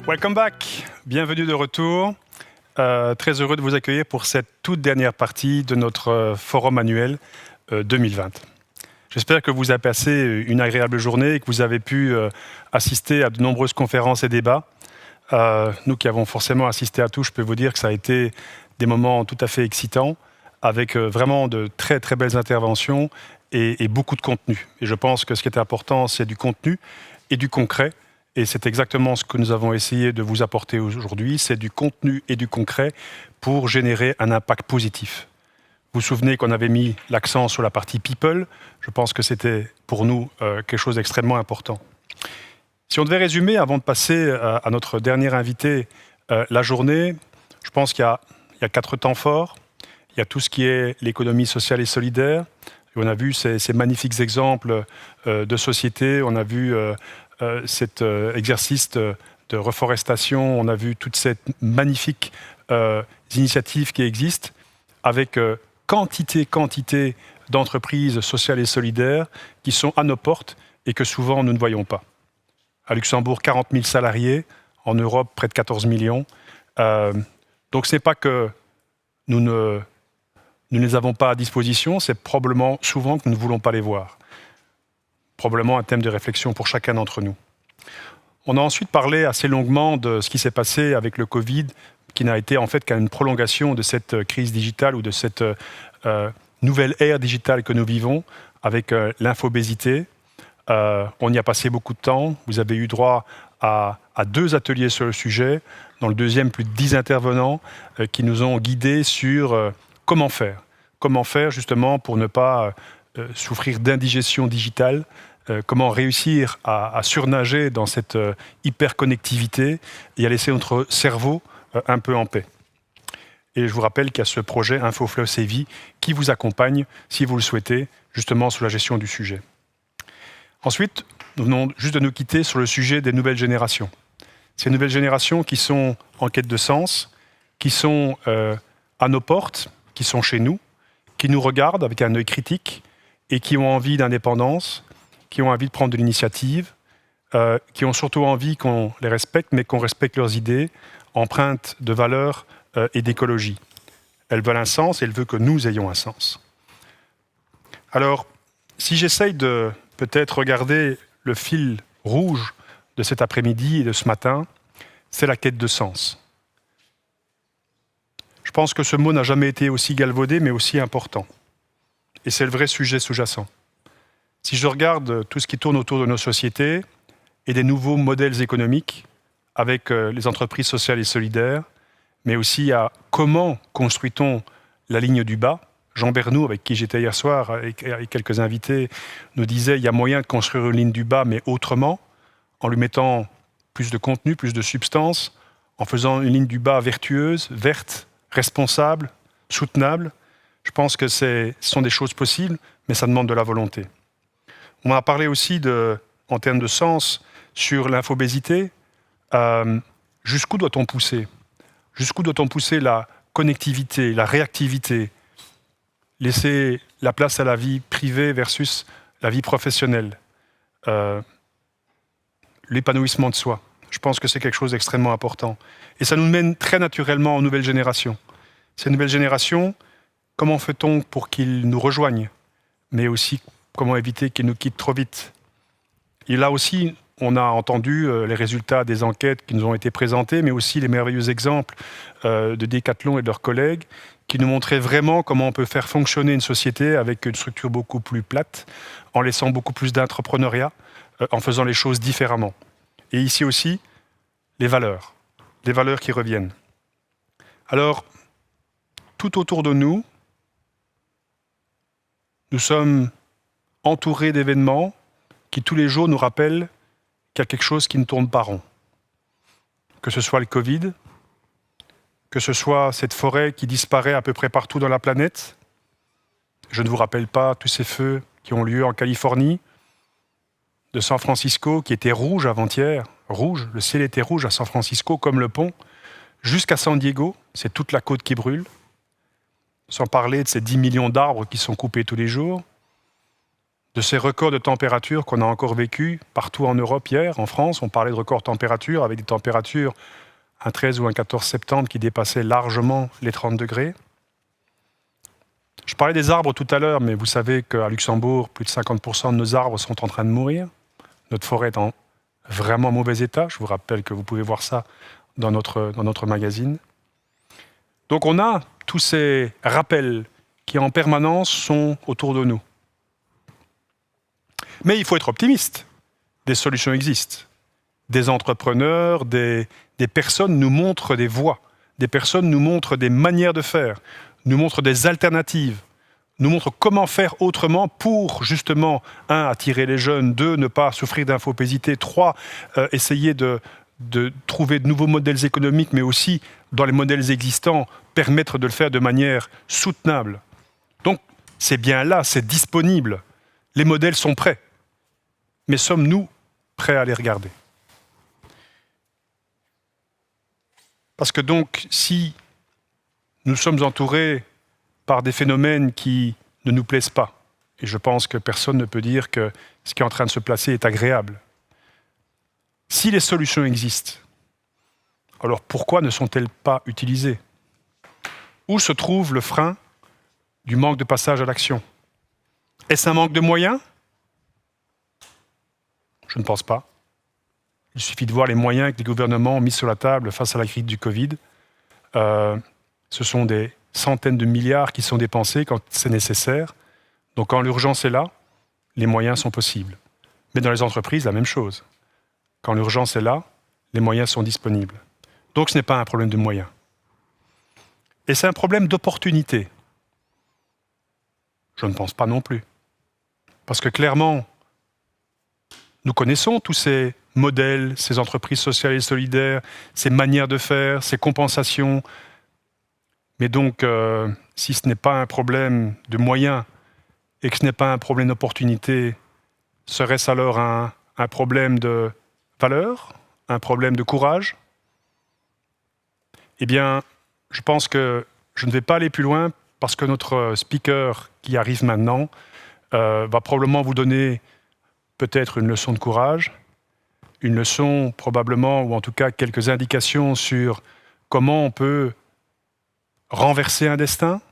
Welcome back, bienvenue de retour. Très heureux de vous accueillir pour cette toute dernière partie de notre forum annuel 2020. J'espère que vous avez passé une agréable journée et que vous avez pu assister à de nombreuses conférences et débats. Nous qui avons forcément assisté à tout, je peux vous dire que ça a été des moments tout à fait excitants, avec vraiment de très très belles interventions et beaucoup de contenu. Et je pense que ce qui est important, c'est du contenu et du concret. Et c'est exactement ce que nous avons essayé de vous apporter aujourd'hui, c'est du contenu et du concret pour générer un impact positif. Vous vous souvenez qu'on avait mis l'accent sur la partie people. Je pense que c'était pour nous quelque chose d'extrêmement important. Si on devait résumer, avant de passer à notre dernier invité, la journée, je pense qu'il y a 4 temps forts. Il y a tout ce qui est l'économie sociale et solidaire. Et on a vu ces magnifiques exemples de société. On a vu cet exercice de reforestation. On a vu toute cette magnifique initiative qui existe avec quantité d'entreprises sociales et solidaires qui sont à nos portes et que souvent nous ne voyons pas. À Luxembourg, 40 000 salariés. En Europe, près de 14 millions. Donc ce n'est pas que nous ne les avons pas à disposition, c'est probablement souvent que nous ne voulons pas les voir. Probablement un thème de réflexion pour chacun d'entre nous. On a ensuite parlé assez longuement de ce qui s'est passé avec le Covid, qui n'a été en fait qu'une prolongation de cette crise digitale ou de cette nouvelle ère digitale que nous vivons, avec l'infobésité. On y a passé beaucoup de temps. Vous avez eu droit à 2 ateliers sur le sujet. Dans le deuxième, plus de 10 intervenants qui nous ont guidés sur comment faire. Comment faire justement pour ne pas souffrir d'indigestion digitale. Comment réussir à surnager dans cette hyperconnectivité et à laisser notre cerveau un peu en paix. Et je vous rappelle qu'il y a ce projet InfoFlow Séville qui vous accompagne, si vous le souhaitez, justement sur la gestion du sujet. Ensuite, nous venons juste de nous quitter sur le sujet des nouvelles générations. Ces nouvelles générations qui sont en quête de sens, qui sont à nos portes, qui sont chez nous, qui nous regardent avec un œil critique et qui ont envie d'indépendance, qui ont envie de prendre de l'initiative, qui ont surtout envie qu'on les respecte, mais qu'on respecte leurs idées, empreintes de valeurs et d'écologie. Elles veulent un sens et elles veulent que nous ayons un sens. Alors, si j'essaye de peut-être regarder le fil rouge de cet après-midi et de ce matin, c'est la quête de sens. Je pense que ce mot n'a jamais été aussi galvaudé, mais aussi important. Et c'est le vrai sujet sous-jacent. Si je regarde tout ce qui tourne autour de nos sociétés et des nouveaux modèles économiques avec les entreprises sociales et solidaires, mais aussi à comment construit-on la ligne du bas. Jean Bernoux, avec qui j'étais hier soir, avec quelques invités, nous disait qu'il y a moyen de construire une ligne du bas, mais autrement, en lui mettant plus de contenu, plus de substance, en faisant une ligne du bas vertueuse, verte, responsable, soutenable. Je pense que ce sont des choses possibles, mais ça demande de la volonté. On a parlé aussi, en termes de sens, sur l'infobésité. Jusqu'où doit-on pousser ? Jusqu'où doit-on pousser la connectivité, la réactivité ? Laisser la place à la vie privée versus la vie professionnelle. L'épanouissement de soi. Je pense que c'est quelque chose d'extrêmement important. Et ça nous mène très naturellement aux nouvelles générations. Ces nouvelles générations, comment fait-on pour qu'ils nous rejoignent ? Mais aussi, comment éviter qu'ils nous quittent trop vite ? Et là aussi, on a entendu les résultats des enquêtes qui nous ont été présentées, mais aussi les merveilleux exemples de Decathlon et de leurs collègues, qui nous montraient vraiment comment on peut faire fonctionner une société avec une structure beaucoup plus plate, en laissant beaucoup plus d'entrepreneuriat, en faisant les choses différemment. Et ici aussi, les valeurs qui reviennent. Alors, tout autour de nous, nous sommes entourés d'événements qui tous les jours nous rappellent qu'il y a quelque chose qui ne tourne pas rond. Que ce soit le Covid, que ce soit cette forêt qui disparaît à peu près partout dans la planète. Je ne vous rappelle pas tous ces feux qui ont lieu en Californie, de San Francisco, qui était rouge avant-hier. Rouge, le ciel était rouge à San Francisco, comme le pont, jusqu'à San Diego, c'est toute la côte qui brûle. Sans parler de ces 10 millions d'arbres qui sont coupés tous les jours, de ces records de température qu'on a encore vécu partout en Europe hier, en France. On parlait de records de température avec des températures un 13 ou un 14 septembre qui dépassaient largement les 30 degrés. Je parlais des arbres tout à l'heure, mais vous savez qu'à Luxembourg, plus de 50% de nos arbres sont en train de mourir. Notre forêt est en vraiment mauvais état. Je vous rappelle que vous pouvez voir ça dans notre magazine. Donc on a tous ces rappels qui en permanence sont autour de nous. Mais il faut être optimiste. Des solutions existent. Des entrepreneurs, des personnes nous montrent des voies. Des personnes nous montrent des manières de faire, nous montrent des alternatives, nous montrent comment faire autrement pour, justement, 1, attirer les jeunes, 2, ne pas souffrir d'infobésité, 3, essayer de trouver de nouveaux modèles économiques, mais aussi, dans les modèles existants, permettre de le faire de manière soutenable. Donc, c'est bien là, c'est disponible. Les modèles sont prêts. Mais sommes-nous prêts à les regarder ? Parce que donc, si nous sommes entourés par des phénomènes qui ne nous plaisent pas, et je pense que personne ne peut dire que ce qui est en train de se placer est agréable, si les solutions existent, alors pourquoi ne sont-elles pas utilisées ? Où se trouve le frein du manque de passage à l'action ? Est-ce un manque de moyens ? Je ne pense pas. Il suffit de voir les moyens que les gouvernements ont mis sur la table face à la crise du Covid. Ce sont des centaines de milliards qui sont dépensés quand c'est nécessaire. Donc quand l'urgence est là, les moyens sont possibles. Mais dans les entreprises, la même chose. Quand l'urgence est là, les moyens sont disponibles. Donc ce n'est pas un problème de moyens. Et c'est un problème d'opportunité. Je ne pense pas non plus. Parce que clairement, nous connaissons tous ces modèles, ces entreprises sociales et solidaires, ces manières de faire, ces compensations. Mais donc, si ce n'est pas un problème de moyens et que ce n'est pas un problème d'opportunité, serait-ce alors un problème de valeur, un problème de courage ? Eh bien, je pense que je ne vais pas aller plus loin parce que notre speaker qui arrive maintenant va probablement vous donner peut-être une leçon de courage, une leçon probablement, ou en tout cas quelques indications sur comment on peut renverser un destin,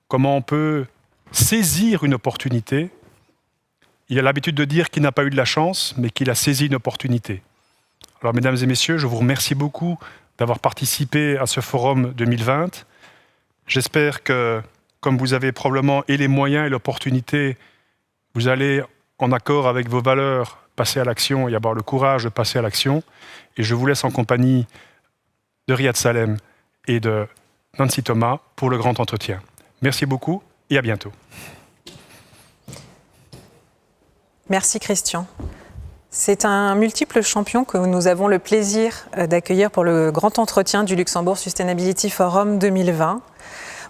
comment on peut saisir une opportunité. Il a l'habitude de dire qu'il n'a pas eu de la chance, mais qu'il a saisi une opportunité. Alors, mesdames et messieurs, je vous remercie beaucoup d'avoir participé à ce forum 2020. J'espère que, comme vous avez probablement et les moyens et l'opportunité, vous allez, en accord avec vos valeurs, passer à l'action et avoir le courage de passer à l'action. Et je vous laisse en compagnie de Riyad Salem et de Nancy Thomas pour le grand entretien. Merci beaucoup et à bientôt. Merci Christian. C'est un multiple champion que nous avons le plaisir d'accueillir pour le grand entretien du Luxembourg Sustainability Forum 2020.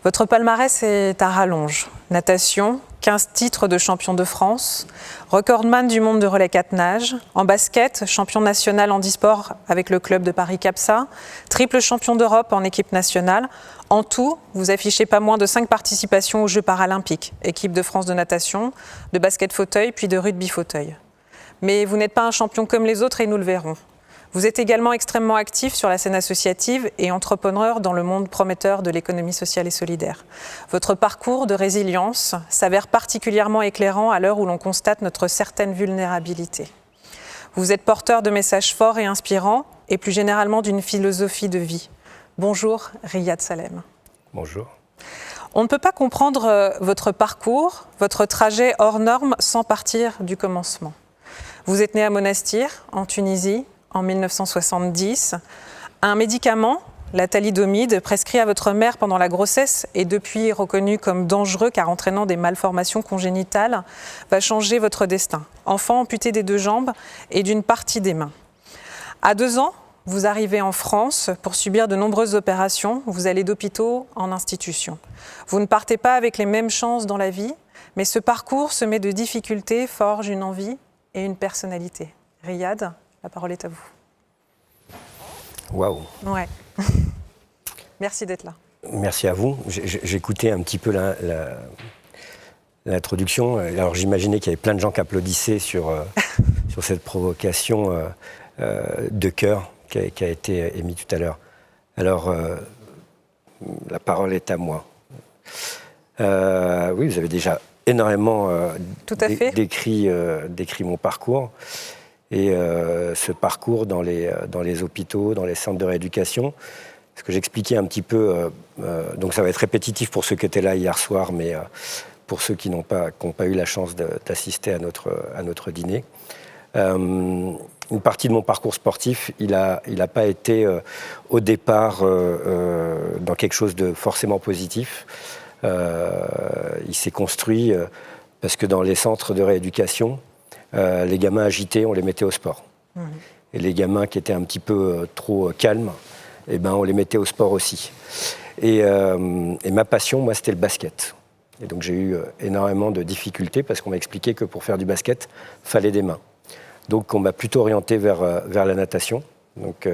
Votre palmarès est à rallonge. Natation, 15 titres de champion de France, recordman du monde de relais 4 nages, en basket, champion national handisport avec le club de Paris-Capsa, triple champion d'Europe en équipe nationale. En tout, vous affichez pas moins de 5 participations aux Jeux paralympiques, équipe de France de natation, de basket fauteuil puis de rugby fauteuil. Mais vous n'êtes pas un champion comme les autres et nous le verrons. Vous êtes également extrêmement actif sur la scène associative et entrepreneur dans le monde prometteur de l'économie sociale et solidaire. Votre parcours de résilience s'avère particulièrement éclairant à l'heure où l'on constate notre certaine vulnérabilité. Vous êtes porteur de messages forts et inspirants et plus généralement d'une philosophie de vie. Bonjour Riyad Salem. Bonjour. On ne peut pas comprendre votre parcours, votre trajet hors norme sans partir du commencement. Vous êtes né à Monastir, en Tunisie, en 1970. Un médicament, la thalidomide, prescrit à votre mère pendant la grossesse et depuis reconnu comme dangereux car entraînant des malformations congénitales, va changer votre destin. Enfant amputé des 2 jambes et d'une partie des mains. À 2 ans, vous arrivez en France pour subir de nombreuses opérations. Vous allez d'hôpitaux en institutions. Vous ne partez pas avec les mêmes chances dans la vie, mais ce parcours semé de difficultés forge une envie et une personnalité. Riyad, la parole est à vous. Waouh. Ouais. Merci d'être là. Merci à vous. J'écoutais un petit peu l'introduction. Alors j'imaginais qu'il y avait plein de gens qui applaudissaient sur cette provocation de cœur qui a été émise tout à l'heure. Alors, la parole est à moi. Oui, vous avez déjà énormément décrit mon parcours. Et ce parcours dans les hôpitaux, dans les centres de rééducation, ce que j'expliquais un petit peu, donc ça va être répétitif pour ceux qui étaient là hier soir, mais pour ceux qui n'ont pas eu la chance d'assister à notre dîner. Une partie de mon parcours sportif, il a pas été au départ dans quelque chose de forcément positif. Il s'est construit parce que dans les centres de rééducation, les gamins agités, on les mettait au sport. Mmh. Et les gamins qui étaient un petit peu trop calmes, eh ben, on les mettait au sport aussi. Et ma passion, moi, c'était le basket. Et donc j'ai eu énormément de difficultés parce qu'on m'a expliqué que pour faire du basket, il fallait des mains. Donc on m'a plutôt orienté vers la natation. Donc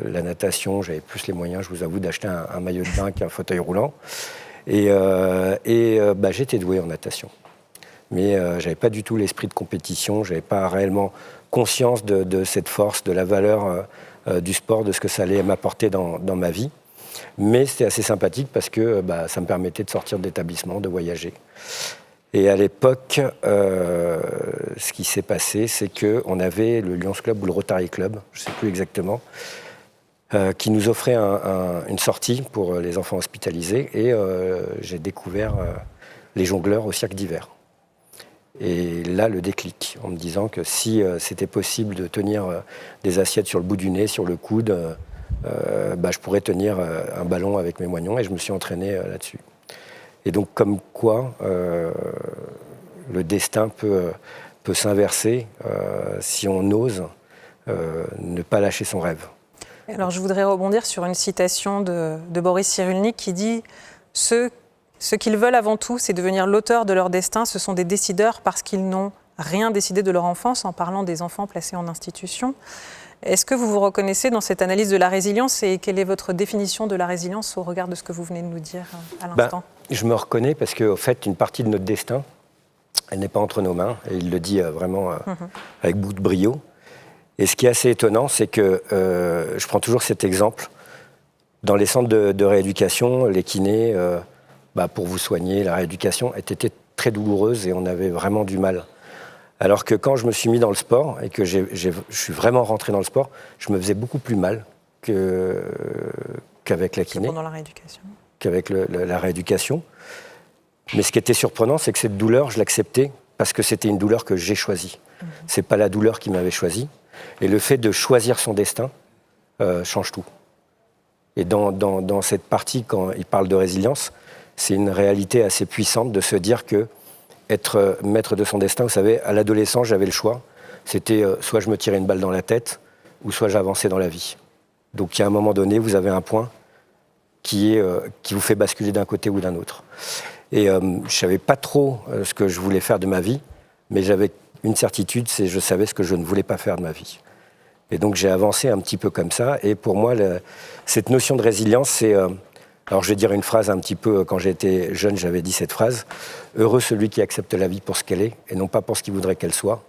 la natation, j'avais plus les moyens, je vous avoue, d'acheter un maillot de bain qu'un fauteuil roulant. Et j'étais doué en natation. Mais je n'avais pas du tout l'esprit de compétition, je n'avais pas réellement conscience de cette force, de la valeur du sport, de ce que ça allait m'apporter dans ma vie. Mais c'était assez sympathique parce que ça me permettait de sortir de l'établissement, de voyager. Et à l'époque, ce qui s'est passé, c'est qu'on avait le Lions Club ou le Rotary Club, je ne sais plus exactement, qui nous offrait une sortie pour les enfants hospitalisés. Et j'ai découvert les jongleurs au cirque d'hiver. Et là, le déclic, en me disant que si c'était possible de tenir des assiettes sur le bout du nez, sur le coude, je pourrais tenir un ballon avec mes moignons, et je me suis entraîné là-dessus. Et donc, comme quoi, le destin peut s'inverser si on ose ne pas lâcher son rêve. Alors, je voudrais rebondir sur une citation de Boris Cyrulnik qui dit « Ce qu'ils veulent avant tout, c'est devenir l'auteur de leur destin. Ce sont des décideurs parce qu'ils n'ont rien décidé de leur enfance », en parlant des enfants placés en institution. Est-ce que vous vous reconnaissez dans cette analyse de la résilience et quelle est votre définition de la résilience au regard de ce que vous venez de nous dire à l'instant ? Je me reconnais parce qu'en fait, une partie de notre destin, elle n'est pas entre nos mains. Et il le dit vraiment avec beaucoup de brio. Et ce qui est assez étonnant, c'est que je prends toujours cet exemple. Dans les centres de rééducation, les kinés, pour vous soigner, la rééducation était très douloureuse et on avait vraiment du mal. Alors que quand je me suis mis dans le sport et que je suis vraiment rentré dans le sport, je me faisais beaucoup plus mal qu'avec la kiné. Pendant la rééducation. Qu'avec la rééducation. Mais ce qui était surprenant, c'est que cette douleur, je l'acceptais parce que c'était une douleur que j'ai choisie. C'est pas la douleur qui m'avait choisi. Et le fait de choisir son destin change tout. Et dans cette partie, quand il parle de résilience, c'est une réalité assez puissante de se dire que être maître de son destin, vous savez, à l'adolescence, j'avais le choix. C'était soit je me tirais une balle dans la tête, ou soit j'avançais dans la vie. Donc, il y a un moment donné, vous avez un point qui vous fait basculer d'un côté ou d'un autre. Et je ne savais pas trop ce que je voulais faire de ma vie, mais j'avais une certitude, c'est que je savais ce que je ne voulais pas faire de ma vie. Et donc, j'ai avancé un petit peu comme ça. Et pour moi, cette notion de résilience, c'est... alors, je vais dire une phrase un petit peu, quand j'étais jeune, j'avais dit cette phrase. « Heureux celui qui accepte la vie pour ce qu'elle est, et non pas pour ce qu'il voudrait qu'elle soit,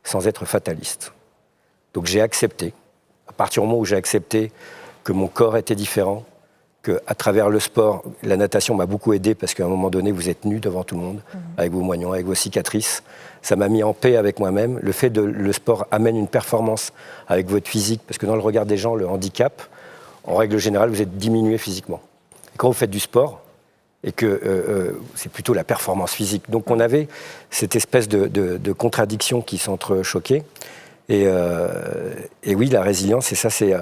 sans être fataliste. » Donc, j'ai accepté. À partir du moment où j'ai accepté que mon corps était différent, qu'à travers le sport, la natation m'a beaucoup aidé, parce qu'à un moment donné, vous êtes nu devant tout le monde, avec vos moignons, avec vos cicatrices. Ça m'a mis en paix avec moi-même. Le fait que le sport amène une performance avec votre physique, parce que dans le regard des gens, le handicap, en règle générale, vous êtes diminué physiquement. Quand vous faites du sport, et que c'est plutôt la performance physique. Donc on avait cette espèce de contradiction qui s'entrechoquait. Et oui, la résilience, c'est ça, c'est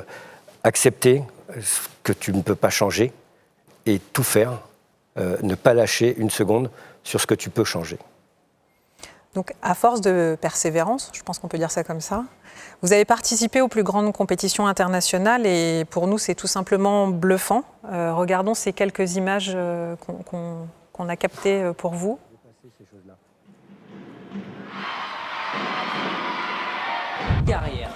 accepter ce que tu ne peux pas changer et tout faire, ne pas lâcher une seconde sur ce que tu peux changer. Donc à force de persévérance, je pense qu'on peut dire ça comme ça, vous avez participé aux plus grandes compétitions internationales et pour nous, c'est tout simplement bluffant. Regardons ces quelques images qu'on a captées pour vous. Carrière.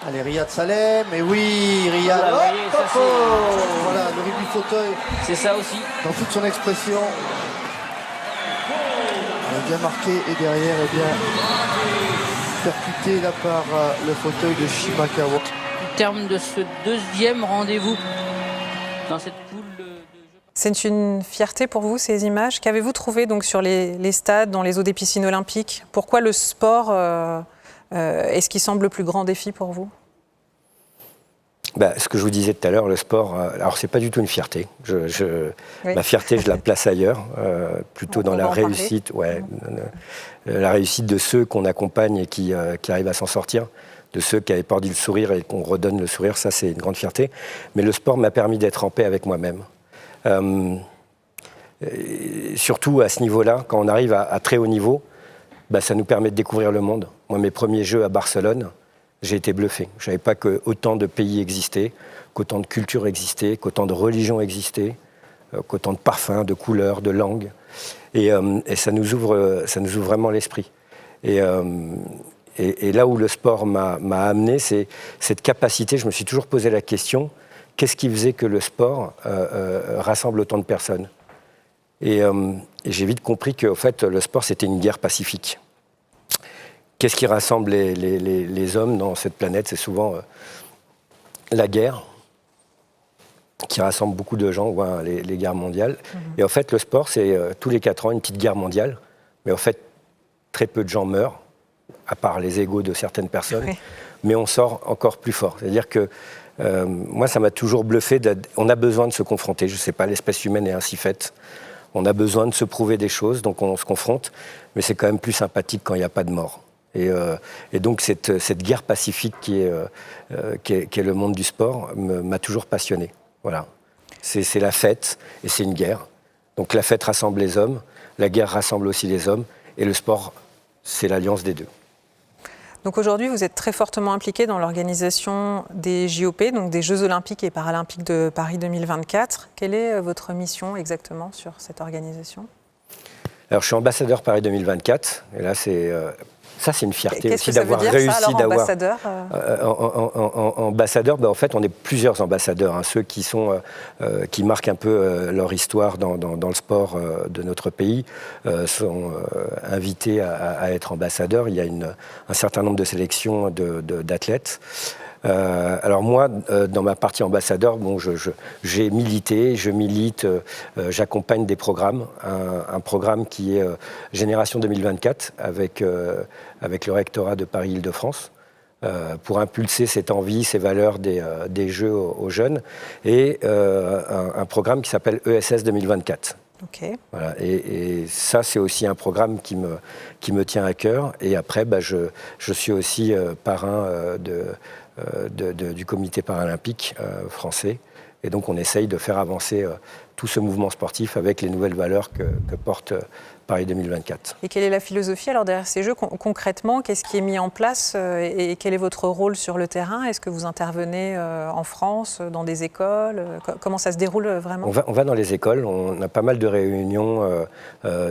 Allez, Riyad Saleh, mais oui, Riyad. Voilà, Voilà, le rugby fauteuil. C'est ça aussi. Dans toute son expression. bien marqué et derrière, eh bien, percuté là par le fauteuil de Shimakawa. Au terme de ce deuxième rendez-vous dans cette poule de jeu. C'est une fierté pour vous, ces images. Qu'avez-vous trouvé donc, sur les stades, dans les eaux des piscines olympiques? Pourquoi le sport est ce qui semble le plus grand défi pour vous? Ce que je vous disais tout à l'heure, le sport, alors c'est pas du tout une fierté. Oui. Ma fierté, je la place ailleurs, plutôt dans la réussite, la réussite de ceux qu'on accompagne et qui arrivent à s'en sortir, de ceux qui avaient perdu le sourire et qu'on redonne le sourire, ça c'est une grande fierté. Mais le sport m'a permis d'être en paix avec moi-même. Surtout à ce niveau-là, quand on arrive à très haut niveau, ça nous permet de découvrir le monde. Moi, mes premiers Jeux à Barcelone, j'ai été bluffé. Je ne savais pas qu'autant de pays existaient, qu'autant de cultures existaient, qu'autant de religions existaient, qu'autant de parfums, de couleurs, de langues. Et ça nous ouvre vraiment l'esprit. Et là où le sport m'a amené, c'est cette capacité, je me suis toujours posé la question, qu'est-ce qui faisait que le sport rassemble autant de personnes? Et j'ai vite compris qu'en fait, le sport, c'était une guerre pacifique. Qu'est-ce qui rassemble les hommes dans cette planète? C'est souvent la guerre, qui rassemble beaucoup de gens, les guerres mondiales. Et en fait, le sport, c'est tous les 4 ans une petite guerre mondiale. Mais en fait, très peu de gens meurent, à part les égos de certaines personnes. Oui. Mais on sort encore plus fort. C'est-à-dire que moi, ça m'a toujours bluffé. On a besoin de se confronter. Je ne sais pas, l'espèce humaine est ainsi faite. On a besoin de se prouver des choses, donc on se confronte. Mais c'est quand même plus sympathique quand il n'y a pas de mort. Et donc cette guerre pacifique qui est le monde du sport m'a toujours passionné. Voilà. C'est la fête et c'est une guerre. Donc la fête rassemble les hommes, la guerre rassemble aussi les hommes, et le sport, c'est l'alliance des deux. Donc aujourd'hui, vous êtes très fortement impliqué dans l'organisation des JOP, donc des Jeux Olympiques et Paralympiques de Paris 2024. Quelle est votre mission exactement sur cette organisation? Alors, je suis ambassadeur Paris 2024, et là, ça, c'est une fierté aussi d'avoir réussi d'avoir ambassadeur. En fait, on est plusieurs ambassadeurs, ceux qui marquent un peu leur histoire dans le sport de notre pays sont invités à être ambassadeurs. Il y a un certain nombre de sélections d'athlètes. Alors moi, dans ma partie ambassadeur, j'ai milité, je milite, j'accompagne des programmes, un programme qui est Génération 2024 avec le rectorat de Paris-Île-de-France pour impulser cette envie, ces valeurs des Jeux aux jeunes, et un programme qui s'appelle ESS 2024. Okay. Voilà, et ça, c'est aussi un programme qui me tient à cœur. Et après, je suis aussi parrain du comité paralympique français. Et donc, on essaye de faire avancer tout ce mouvement sportif avec les nouvelles valeurs que porte Paris 2024. Et quelle est la philosophie alors derrière ces Jeux? Concrètement, qu'est-ce qui est mis en place et quel est votre rôle sur le terrain? Est-ce que vous intervenez en France, dans des écoles? Comment ça se déroule vraiment? On va dans les écoles, on a pas mal de réunions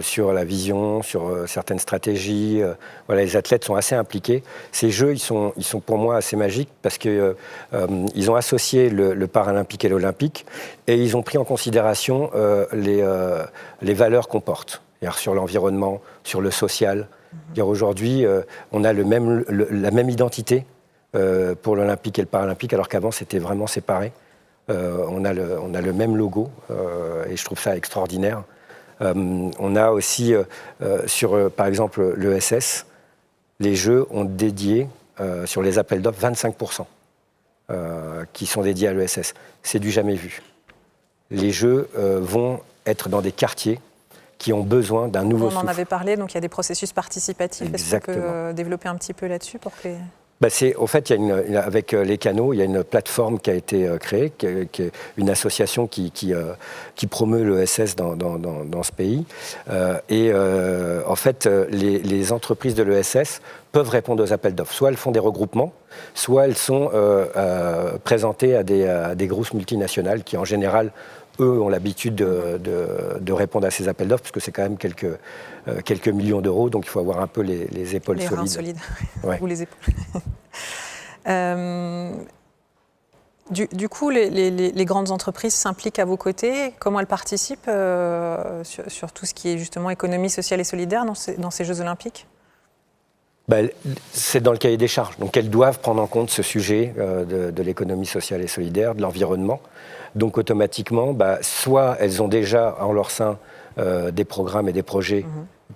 sur la vision, sur certaines stratégies. Voilà, les athlètes sont assez impliqués. Ces Jeux, ils sont pour moi assez magiques parce qu'ils ont associé le paralympique et l'olympique et ils ont pris en considération les valeurs qu'on porte. Sur l'environnement, sur le social. Aujourd'hui, on a la même identité pour l'olympique et le paralympique, alors qu'avant, c'était vraiment séparé. On a le même logo, et je trouve ça extraordinaire. On a aussi, par exemple, l'ESS, les Jeux ont dédié, sur les appels d'offres, 25% qui sont dédiés à l'ESS. C'est du jamais vu. Les Jeux vont être dans des quartiers qui ont besoin d'un nouveau souffle. On en avait parlé, donc il y a des processus participatifs. Exactement. Est-ce qu'on peut développer un petit peu là-dessus pour que les... Au fait, avec les canaux, il y a une plateforme qui a été créée, qui est une association qui promeut l'ESS dans ce pays. En fait, les entreprises de l'ESS peuvent répondre aux appels d'offres. Soit elles font des regroupements, soit elles sont présentées à des grosses multinationales qui, en général, eux ont l'habitude de répondre à ces appels d'offres, parce que c'est quand même quelques millions d'euros, donc il faut avoir un peu les épaules solides. Les reins solides, ouais. Ou les épaules. Du coup, les grandes entreprises s'impliquent à vos côtés. Comment elles participent sur tout ce qui est justement économie sociale et solidaire dans ces Jeux Olympiques ? C'est dans le cahier des charges. Donc elles doivent prendre en compte ce sujet de l'économie sociale et solidaire, de l'environnement. Donc automatiquement, soit elles ont déjà en leur sein des programmes et des projets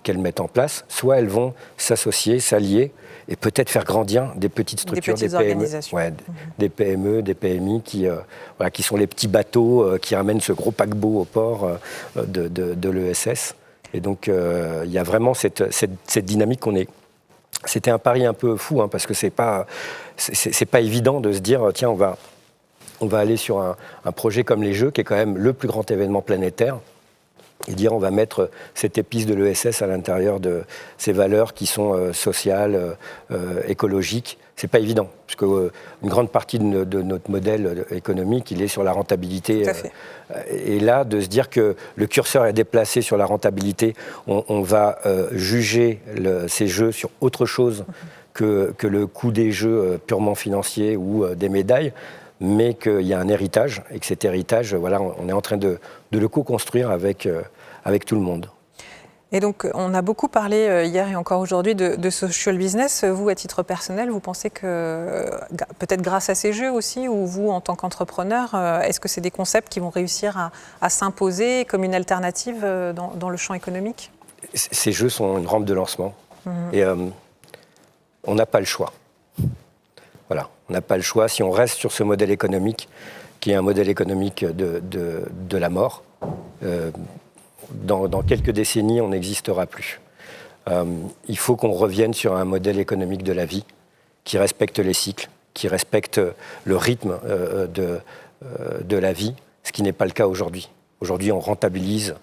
qu'elles mettent en place, soit elles vont s'associer, s'allier et peut-être faire grandir des petites structures, des PME, des PME, des PMI qui sont les petits bateaux qui ramènent ce gros paquebot au port de l'ESS. Et donc il y a vraiment cette dynamique qu'on est. C'était un pari un peu fou parce que c'est pas évident de se dire tiens on va aller sur un projet comme les Jeux qui est quand même le plus grand événement planétaire. Et dire on va mettre cette épice de l'ESS à l'intérieur de ces valeurs qui sont sociales, écologiques. C'est pas évident, parce qu'une grande partie de notre modèle économique, il est sur la rentabilité. Tout à fait. Et là, de se dire que le curseur est déplacé sur la rentabilité, on va juger ces jeux sur autre chose que le coût des jeux purement financiers ou des médailles, mais qu'il y a un héritage, et que cet héritage, on est en train de le co-construire avec tout le monde. Et donc, on a beaucoup parlé hier et encore aujourd'hui de social business. Vous, à titre personnel, vous pensez que, peut-être grâce à ces jeux aussi, ou vous, en tant qu'entrepreneur, est-ce que c'est des concepts qui vont réussir à s'imposer comme une alternative dans le champ économique ? Ces jeux sont une rampe de lancement. Et on n'a pas le choix. Voilà, on n'a pas le choix. Si on reste sur ce modèle économique, qui est un modèle économique de la mort, dans quelques décennies, on n'existera plus. Il faut qu'on revienne sur un modèle économique de la vie qui respecte les cycles, qui respecte le rythme de la vie, ce qui n'est pas le cas aujourd'hui. Aujourd'hui, on rentabilise.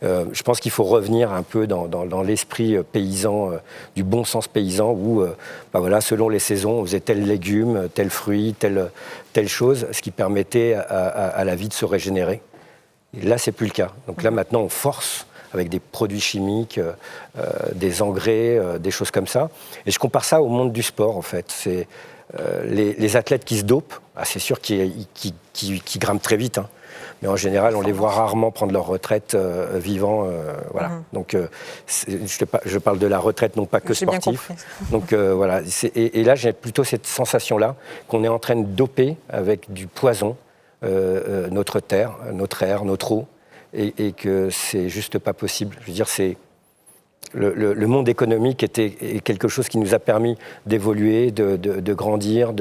Je pense qu'il faut revenir un peu dans l'esprit paysan, du bon sens paysan, où selon les saisons, on faisait tel légume, tel fruit, telle chose, ce qui permettait à la vie de se régénérer. Et là, c'est plus le cas. Donc là, maintenant, on force avec des produits chimiques, des engrais, des choses comme ça. Et je compare ça au monde du sport, en fait. C'est les athlètes qui se dopent, c'est sûr qu'ils grimpent très vite, mais en général, on les voit rarement prendre leur retraite vivant. Donc, je parle de la retraite, non pas que sportif. Donc, et là, j'ai plutôt cette sensation-là qu'on est en train de doper avec du poison notre terre, notre air, notre eau, et que c'est juste pas possible. Je veux dire, c'est le monde économique est quelque chose qui nous a permis d'évoluer, de grandir,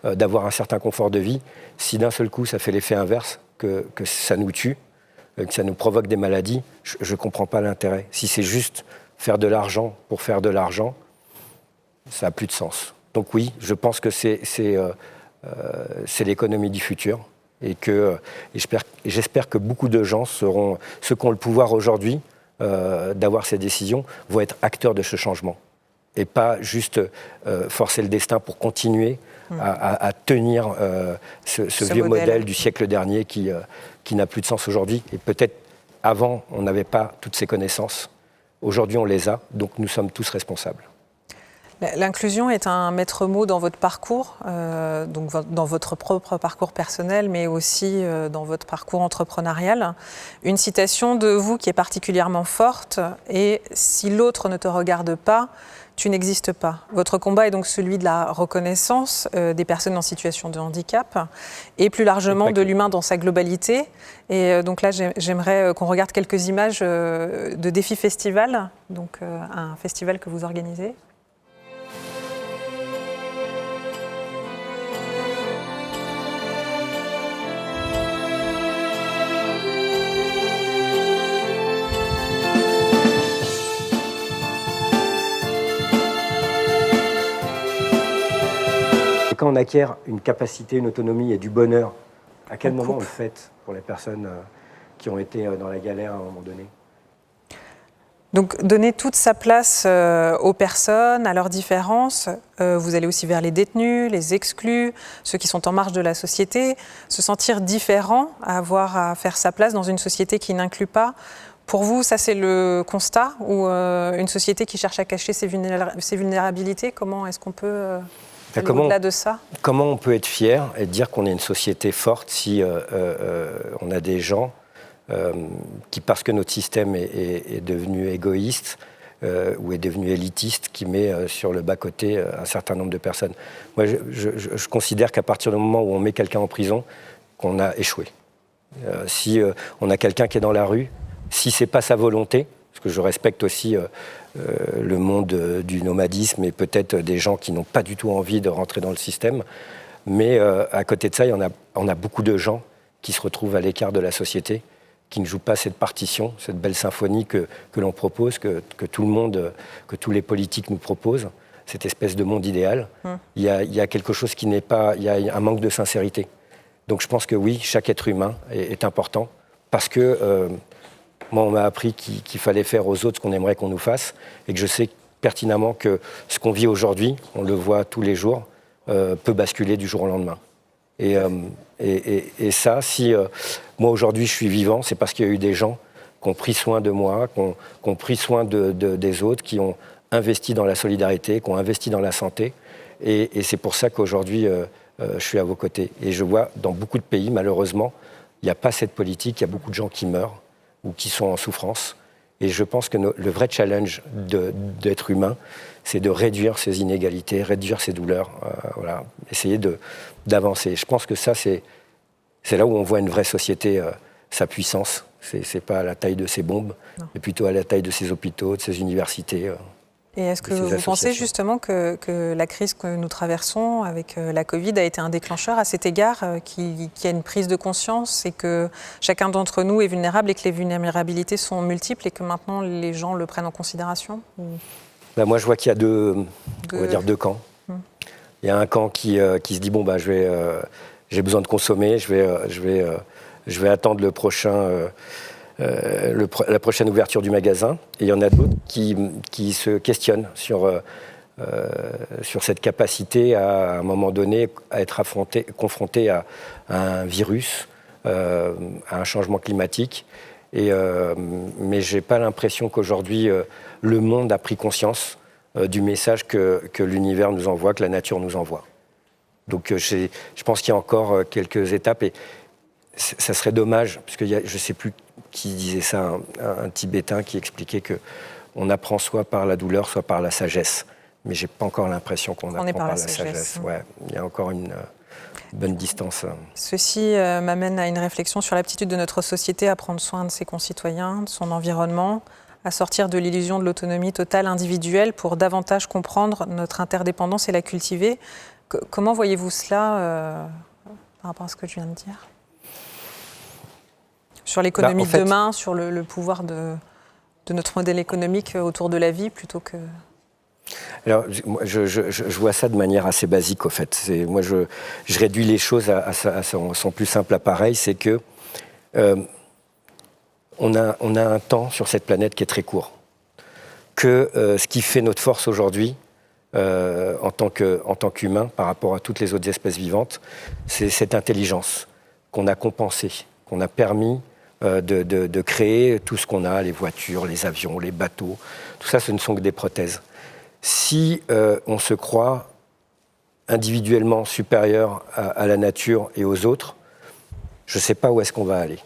d'avoir un certain confort de vie. Si d'un seul coup, ça fait l'effet inverse, que ça nous tue, que ça nous provoque des maladies, je ne comprends pas l'intérêt. Si c'est juste faire de l'argent pour faire de l'argent, ça n'a plus de sens. Donc oui, je pense que c'est l'économie du futur. Et j'espère que beaucoup de gens seront, ceux qui ont le pouvoir aujourd'hui d'avoir ces décisions, vont être acteurs de ce changement. Et pas juste forcer le destin pour continuer à tenir ce vieux modèle du siècle dernier qui n'a plus de sens aujourd'hui. Et peut-être avant, on n'avait pas toutes ces connaissances. Aujourd'hui, on les a, donc nous sommes tous responsables. L'inclusion est un maître mot dans votre parcours, donc dans votre propre parcours personnel, mais aussi dans votre parcours entrepreneurial. Une citation de vous qui est particulièrement forte, et « Si l'autre ne te regarde pas, tu n'existes pas ». Votre combat est donc celui de la reconnaissance des personnes en situation de handicap, et plus largement de l'humain dans sa globalité. Et donc là, j'aimerais qu'on regarde quelques images de Défi Festival, donc un festival que vous organisez. Quand on acquiert une capacité, une autonomie et du bonheur, à quel moment on le fait pour les personnes qui ont été dans la galère à un moment donné ? Donc, donner toute sa place aux personnes, à leurs différences. Vous allez aussi vers les détenus, les exclus, ceux qui sont en marge de la société. Se sentir différent, avoir à faire sa place dans une société qui n'inclut pas. Pour vous, ça c'est le constat, ou une société qui cherche à cacher ses vulnérabilités, comment est-ce qu'on peut... Au-delà de ça ? Comment on peut être fier et dire qu'on est une société forte si on a des gens qui, parce que notre système est devenu égoïste ou est devenu élitiste, qui met sur le bas-côté un certain nombre de personnes. Moi, je considère qu'à partir du moment où on met quelqu'un en prison, qu'on a échoué. Si on a quelqu'un qui est dans la rue, si c'est pas sa volonté, parce que je respecte aussi le monde du nomadisme et peut-être des gens qui n'ont pas du tout envie de rentrer dans le système, mais à côté de ça, on a beaucoup de gens qui se retrouvent à l'écart de la société, qui ne jouent pas cette partition, cette belle symphonie que l'on propose, que tout le monde, que tous les politiques nous proposent, cette espèce de monde idéal. Il y a quelque chose qui n'est pas... Il y a un manque de sincérité. Donc je pense que oui, chaque être humain est important, parce que moi, on m'a appris qu'il fallait faire aux autres ce qu'on aimerait qu'on nous fasse, et que je sais pertinemment que ce qu'on vit aujourd'hui, on le voit tous les jours, peut basculer du jour au lendemain. Et ça, si moi aujourd'hui je suis vivant, c'est parce qu'il y a eu des gens qui ont pris soin de moi, qui ont pris soin des autres, qui ont investi dans la solidarité, qui ont investi dans la santé. Et c'est pour ça qu'aujourd'hui, je suis à vos côtés. Et je vois dans beaucoup de pays, malheureusement, il n'y a pas cette politique, il y a beaucoup de gens qui meurent ou qui sont en souffrance. Et je pense que le vrai challenge d'être humain, c'est de réduire ces inégalités, réduire ces douleurs, voilà, essayer d'avancer. Je pense que ça, c'est là où on voit une vraie société, sa puissance. C'est pas à la taille de ses bombes, mais plutôt à la taille de ses hôpitaux, de ses universités. Et est-ce que vous pensez justement que la crise que nous traversons avec la Covid a été un déclencheur à cet égard, qu'il y a une prise de conscience et que chacun d'entre nous est vulnérable et que les vulnérabilités sont multiples et que maintenant les gens le prennent en considération ? Ben moi, je vois qu'il y a deux camps. Il y a un camp qui se dit, bon, ben, j'ai besoin de consommer, je vais attendre la prochaine ouverture du magasin. Et il y en a d'autres qui se questionnent sur cette capacité à un moment donné à être confronté à un virus, à un changement climatique. Mais je n'ai pas l'impression qu'aujourd'hui, le monde a pris conscience du message que l'univers nous envoie, que la nature nous envoie. Donc je pense qu'il y a encore quelques étapes. Et ça serait dommage, parce que je ne sais plus qui disait ça, un Tibétain qui expliquait qu'on apprend soit par la douleur, soit par la sagesse. Mais je n'ai pas encore l'impression qu'on apprend par la sagesse. Ouais, il y a encore une bonne distance. Ceci m'amène à une réflexion sur l'aptitude de notre société à prendre soin de ses concitoyens, de son environnement, à sortir de l'illusion de l'autonomie totale individuelle pour davantage comprendre notre interdépendance et la cultiver. Comment voyez-vous cela par rapport à ce que je viens de dire ? Sur l'économie de demain, sur le pouvoir de notre modèle économique autour de la vie plutôt que... Alors, je vois ça de manière assez basique, au fait. Moi, je réduis les choses à son plus simple appareil, c'est que on a un temps sur cette planète qui est très court. Que ce qui fait notre force aujourd'hui, en tant qu'humain, par rapport à toutes les autres espèces vivantes, c'est cette intelligence qu'on a compensée, qu'on a permis de créer tout ce qu'on a, les voitures, les avions, les bateaux. Tout ça, ce ne sont que des prothèses. Si on se croit individuellement supérieur à la nature et aux autres, je ne sais pas où est-ce qu'on va aller.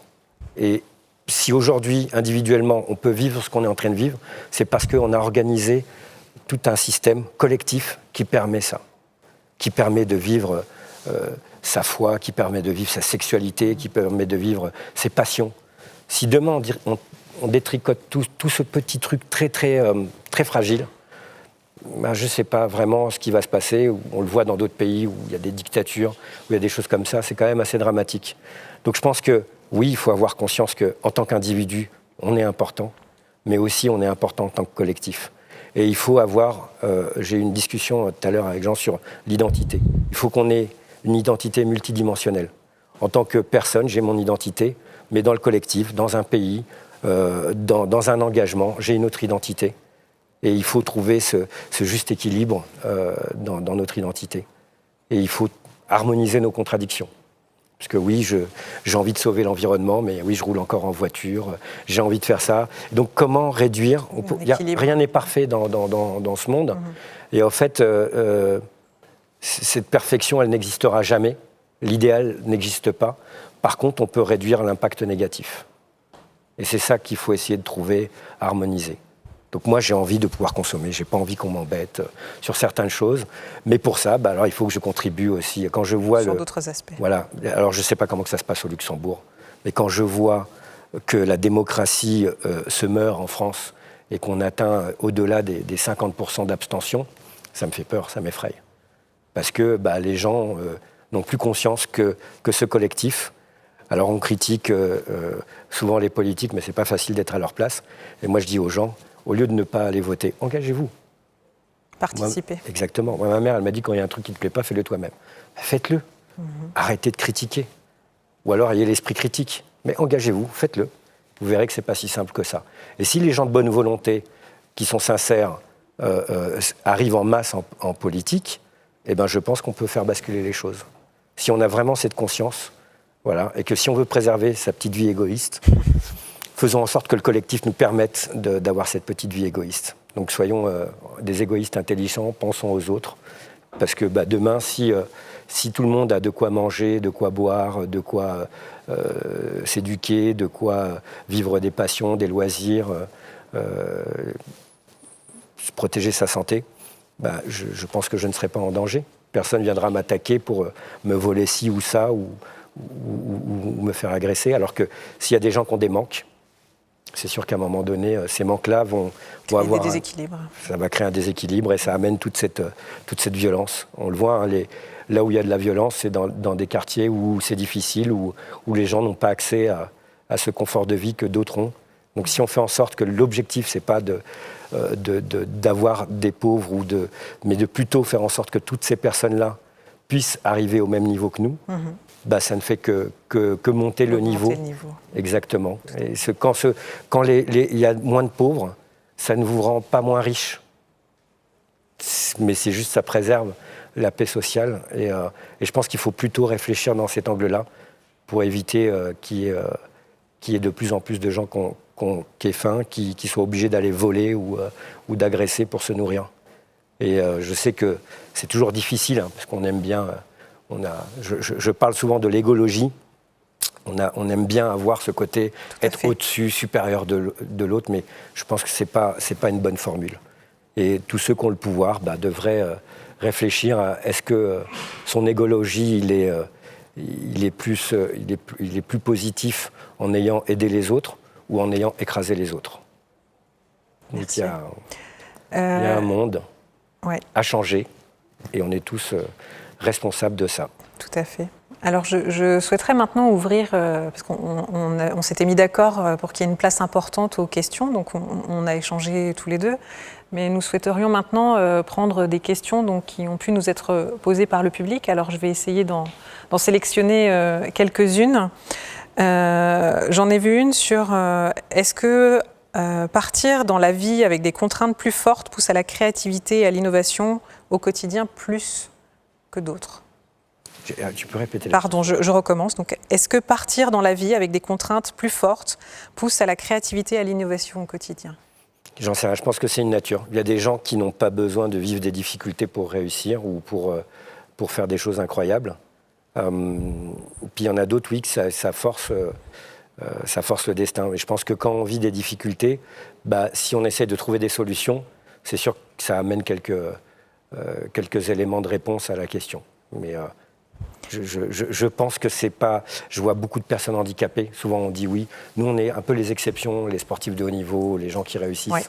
Et si aujourd'hui, individuellement, on peut vivre ce qu'on est en train de vivre, c'est parce qu'on a organisé tout un système collectif qui permet ça, qui permet de vivre sa foi, qui permet de vivre sa sexualité, qui permet de vivre ses passions. Si demain on détricote tout ce petit truc très, très, très fragile, ben je ne sais pas vraiment ce qui va se passer. On le voit dans d'autres pays où il y a des dictatures, où il y a des choses comme ça. C'est quand même assez dramatique. Donc je pense que oui, il faut avoir conscience qu'en tant qu'individu, on est important, mais aussi on est important en tant que collectif. Et il faut avoir, j'ai eu une discussion tout à l'heure avec Jean sur l'identité. Il faut qu'on ait une identité multidimensionnelle. En tant que personne, j'ai mon identité, mais dans le collectif, dans un pays, dans un engagement, j'ai une autre identité. Et il faut trouver ce juste équilibre dans notre identité. Et il faut harmoniser nos contradictions. Parce que oui, j'ai envie de sauver l'environnement, mais oui, je roule encore en voiture, j'ai envie de faire ça. Donc comment réduire Rien n'est parfait dans ce monde. Et en fait, Cette perfection, elle n'existera jamais. L'idéal n'existe pas. Par contre, on peut réduire l'impact négatif. Et c'est ça qu'il faut essayer de trouver, harmoniser. Donc moi, j'ai envie de pouvoir consommer. J'ai pas envie qu'on m'embête sur certaines choses. Mais pour ça, alors, il faut que je contribue aussi. Quand je vois sur d'autres aspects. Voilà. Alors, je sais pas comment que ça se passe au Luxembourg. Mais quand je vois que la démocratie se meurt en France et qu'on atteint au-delà des 50% d'abstention, ça me fait peur, ça m'effraie. Parce que les gens n'ont plus conscience que ce collectif. Alors on critique souvent les politiques, mais c'est pas facile d'être à leur place. Et moi je dis aux gens, au lieu de ne pas aller voter, engagez-vous. Participez. Exactement. Moi, ma mère, elle m'a dit, quand il y a un truc qui ne te plaît pas, fais-le toi-même. Faites-le. Arrêtez de critiquer. Ou alors ayez l'esprit critique. Mais engagez-vous, faites-le. Vous verrez que c'est pas si simple que ça. Et si les gens de bonne volonté, qui sont sincères, arrivent en masse en politique, eh ben, je pense qu'on peut faire basculer les choses. Si on a vraiment cette conscience, voilà, et que si on veut préserver sa petite vie égoïste, faisons en sorte que le collectif nous permette d'avoir cette petite vie égoïste. Donc soyons des égoïstes intelligents, pensons aux autres, parce que demain, si tout le monde a de quoi manger, de quoi boire, de quoi s'éduquer, de quoi vivre des passions, des loisirs, protéger sa santé, je pense que je ne serai pas en danger. Personne ne viendra m'attaquer pour me voler ci ou ça ou me faire agresser. Alors que s'il y a des gens qui ont des manques, c'est sûr qu'à un moment donné, ces manques-là vont avoir des déséquilibres. Ça va créer un déséquilibre et ça amène toute cette violence. On le voit, là où il y a de la violence, c'est dans des quartiers où c'est difficile, où les gens n'ont pas accès à ce confort de vie que d'autres ont. Donc si on fait en sorte que l'objectif, c'est pas d'avoir des pauvres, mais de plutôt faire en sorte que toutes ces personnes-là puissent arriver au même niveau que nous, ça ne fait que monter le niveau. Exactement. Et quand il y a moins de pauvres, ça ne vous rend pas moins riche. Mais c'est juste, ça préserve la paix sociale. Et je pense qu'il faut plutôt réfléchir dans cet angle-là pour éviter qu'il y ait de plus en plus de gens qui aient faim, qui soient obligés d'aller voler ou d'agresser pour se nourrir. Et je sais que c'est toujours difficile, parce qu'on aime bien... je parle souvent de l'égologie. On aime bien avoir ce côté, être au-dessus, supérieur de l'autre, mais je pense que c'est pas une bonne formule. Et tous ceux qui ont le pouvoir devraient réfléchir à est-ce que son égologie, il est plus positif en ayant aidé les autres ou en ayant écrasé les autres. Donc il y a un monde à changer et on est tous responsables de ça. Tout à fait. Alors je souhaiterais maintenant ouvrir, parce qu'on s'était mis d'accord pour qu'il y ait une place importante aux questions, donc on a échangé tous les deux, mais nous souhaiterions maintenant prendre des questions qui ont pu nous être posées par le public. Alors je vais essayer d'en sélectionner quelques-unes. J'en ai vu une sur est-ce que partir dans la vie avec des contraintes plus fortes pousse à la créativité et à l'innovation au quotidien plus que d'autres? Tu peux répéter? Pardon, je recommence. Donc, est-ce que partir dans la vie avec des contraintes plus fortes pousse à la créativité et à l'innovation au quotidien? J'en sais rien, je pense que c'est une nature. Il y a des gens qui n'ont pas besoin de vivre des difficultés pour réussir ou pour faire des choses incroyables. Puis il y en a d'autres, oui, que ça force le destin. Et je pense que quand on vit des difficultés, si on essaie de trouver des solutions, c'est sûr que ça amène quelques éléments de réponse à la question. Mais je pense que c'est pas... Je vois beaucoup de personnes handicapées. Souvent, on dit oui. Nous, on est un peu les exceptions, les sportifs de haut niveau, les gens qui réussissent. Ouais.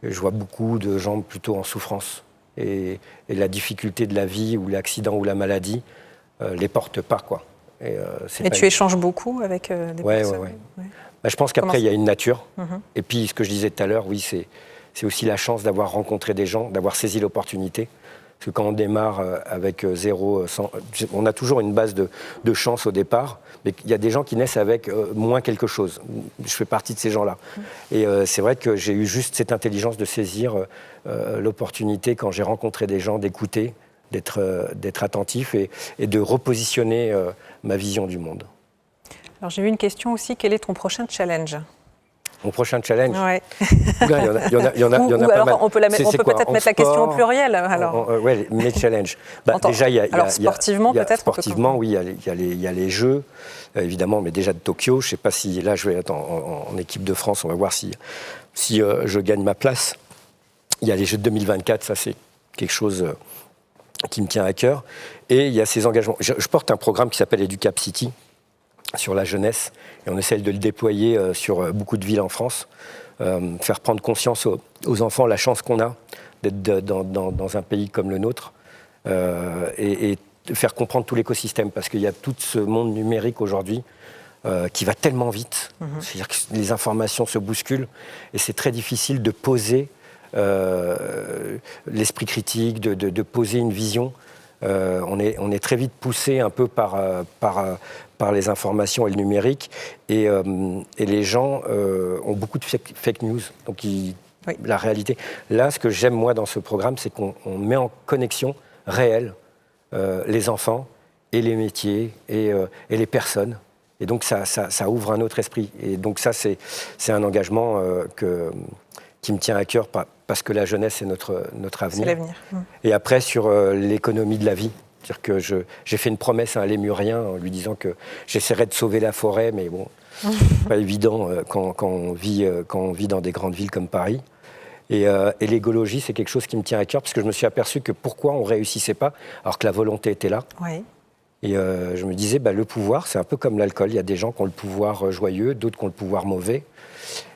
Je vois beaucoup de gens plutôt en souffrance. Et la difficulté de la vie ou l'accident ou la maladie les porte pas, quoi. Et tu échanges beaucoup avec des personnes? Oui. Je pense qu'après, il y a une nature. Et puis, ce que je disais tout à l'heure, oui, c'est aussi la chance d'avoir rencontré des gens, d'avoir saisi l'opportunité. Parce que quand on démarre avec 0, 100, on a toujours une base de chance au départ, mais il y a des gens qui naissent avec moins quelque chose. Je fais partie de ces gens-là. Et c'est vrai que j'ai eu juste cette intelligence de saisir l'opportunité quand j'ai rencontré des gens, d'écouter, d'être attentif et de repositionner ma vision du monde. Alors j'ai eu une question aussi, quel est ton prochain challenge ? Mon prochain challenge. Ouais. Il y en a pas mal. On peut peut-être mettre la question au pluriel. Oui, mes challenges. Déjà, sportivement, peut-être. Sportivement, oui, il y a les Jeux, évidemment, mais déjà de Tokyo. Je ne sais pas si là, je vais être en équipe de France. On va voir si je gagne ma place. Il y a les Jeux de 2024. Ça, c'est quelque chose qui me tient à cœur. Et il y a ces engagements. Je porte un programme qui s'appelle Educap City, sur la jeunesse, et on essaie de le déployer sur beaucoup de villes en France, faire prendre conscience aux enfants la chance qu'on a d'être dans un pays comme le nôtre, et faire comprendre tout l'écosystème, parce qu'il y a tout ce monde numérique aujourd'hui qui va tellement vite, c'est-à-dire que les informations se bousculent, et c'est très difficile de poser l'esprit critique, de poser une vision. On est très vite poussé un peu par les informations et le numérique, et les gens ont beaucoup de fake news. Donc la réalité. Là, ce que j'aime moi dans ce programme, c'est qu'on met en connexion réelle les enfants et les métiers et les personnes. Et donc ça ouvre un autre esprit. Et donc ça, c'est un engagement qui me tient à cœur, parce que la jeunesse, c'est notre avenir. C'est l'avenir. Et après, sur l'économie de la vie, c'est-à-dire que j'ai fait une promesse à un lémurien en lui disant que j'essaierais de sauver la forêt, mais bon, c'est pas évident quand on vit dans des grandes villes comme Paris. Et l'écologie, c'est quelque chose qui me tient à cœur, parce que je me suis aperçu que pourquoi on ne réussissait pas, alors que la volonté était là. Oui. Et je me disais, le pouvoir, c'est un peu comme l'alcool. Il y a des gens qui ont le pouvoir joyeux, d'autres qui ont le pouvoir mauvais.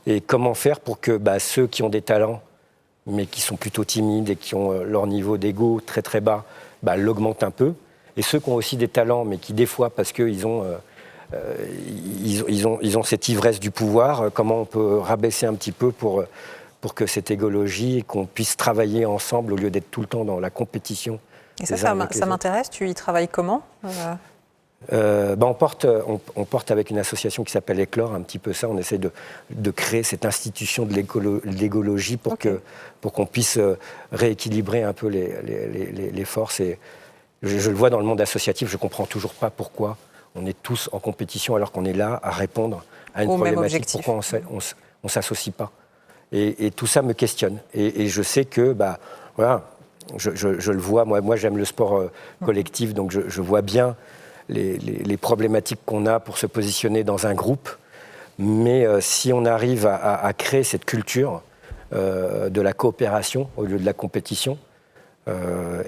Et comment faire pour que ceux qui ont des talents, mais qui sont plutôt timides et qui ont leur niveau d'ego très très bas, l'augmentent un peu. Et ceux qui ont aussi des talents, mais qui des fois, parce qu'ils ont cette ivresse du pouvoir, comment on peut rabaisser un petit peu pour que cette égologie, et qu'on puisse travailler ensemble au lieu d'être tout le temps dans la compétition. Et ça m'intéresse. Tu y travailles comment on porte avec une association qui s'appelle Éclore un petit peu ça. On essaie de créer cette institution de l'égologie pour qu'on puisse rééquilibrer un peu les forces. Et je le vois dans le monde associatif, je ne comprends toujours pas pourquoi on est tous en compétition alors qu'on est là à répondre à une problématique. Pourquoi on ne s'associe pas. Et tout ça me questionne. Et je sais que, voilà, je le vois. Moi j'aime le sport collectif, donc je vois bien les problématiques qu'on a pour se positionner dans un groupe. Mais si on arrive à créer cette culture de la coopération au lieu de la compétition,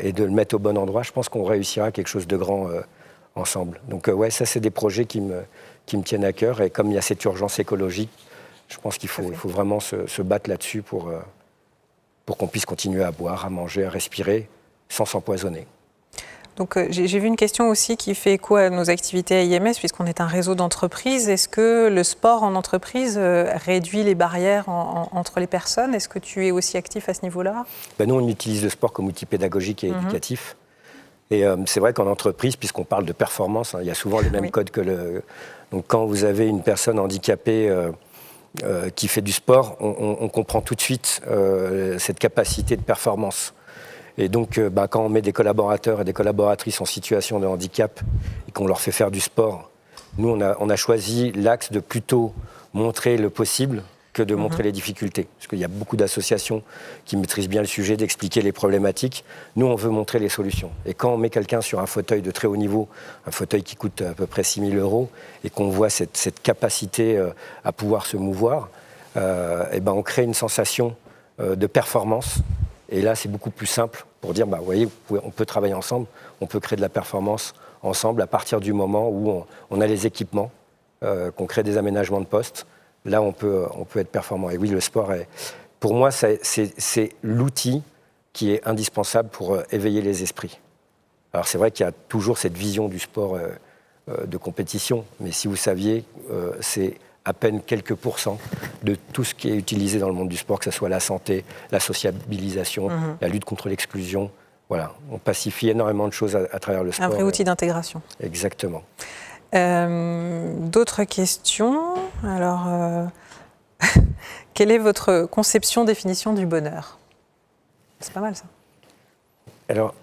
et de le mettre au bon endroit, je pense qu'on réussira quelque chose de grand ensemble. Donc ça, c'est des projets qui me tiennent à cœur. Et comme il y a cette urgence écologique, je pense qu'il faut vraiment se battre là-dessus pour qu'on puisse continuer à boire, à manger, à respirer sans s'empoisonner. Donc j'ai vu une question aussi qui fait écho à nos activités à IMS, puisqu'on est un réseau d'entreprises. Est-ce que le sport en entreprise réduit les barrières entre les personnes? Est-ce que tu es aussi actif à ce niveau-là? Nous, on utilise le sport comme outil pédagogique et éducatif. Et c'est vrai qu'en entreprise, puisqu'on parle de performance, il y a souvent les mêmes codes que Donc quand vous avez une personne handicapée qui fait du sport, on comprend tout de suite cette capacité de performance. Et donc, quand on met des collaborateurs et des collaboratrices en situation de handicap et qu'on leur fait faire du sport, nous, on a choisi l'axe de plutôt montrer le possible que de montrer les difficultés. Parce qu'il y a beaucoup d'associations qui maîtrisent bien le sujet, d'expliquer les problématiques. Nous, on veut montrer les solutions. Et quand on met quelqu'un sur un fauteuil de très haut niveau, un fauteuil qui coûte à peu près 6 000 €, et qu'on voit cette capacité à pouvoir se mouvoir, on crée une sensation de performance. Et là, c'est beaucoup plus simple pour dire, vous voyez, on peut travailler ensemble, on peut créer de la performance ensemble à partir du moment où on a les équipements, qu'on crée des aménagements de poste. Là, on peut être performant. Et oui, le sport, pour moi, c'est l'outil qui est indispensable pour éveiller les esprits. Alors, c'est vrai qu'il y a toujours cette vision du sport de compétition, mais si vous saviez, c'est à peine quelques pourcents de tout ce qui est utilisé dans le monde du sport, que ce soit la santé, la sociabilisation, la lutte contre l'exclusion. Voilà, on pacifie énormément de choses à travers le sport. Un vrai outil d'intégration. Exactement. D'autres questions? Alors, quelle est votre conception, définition du bonheur? C'est pas mal ça. Alors,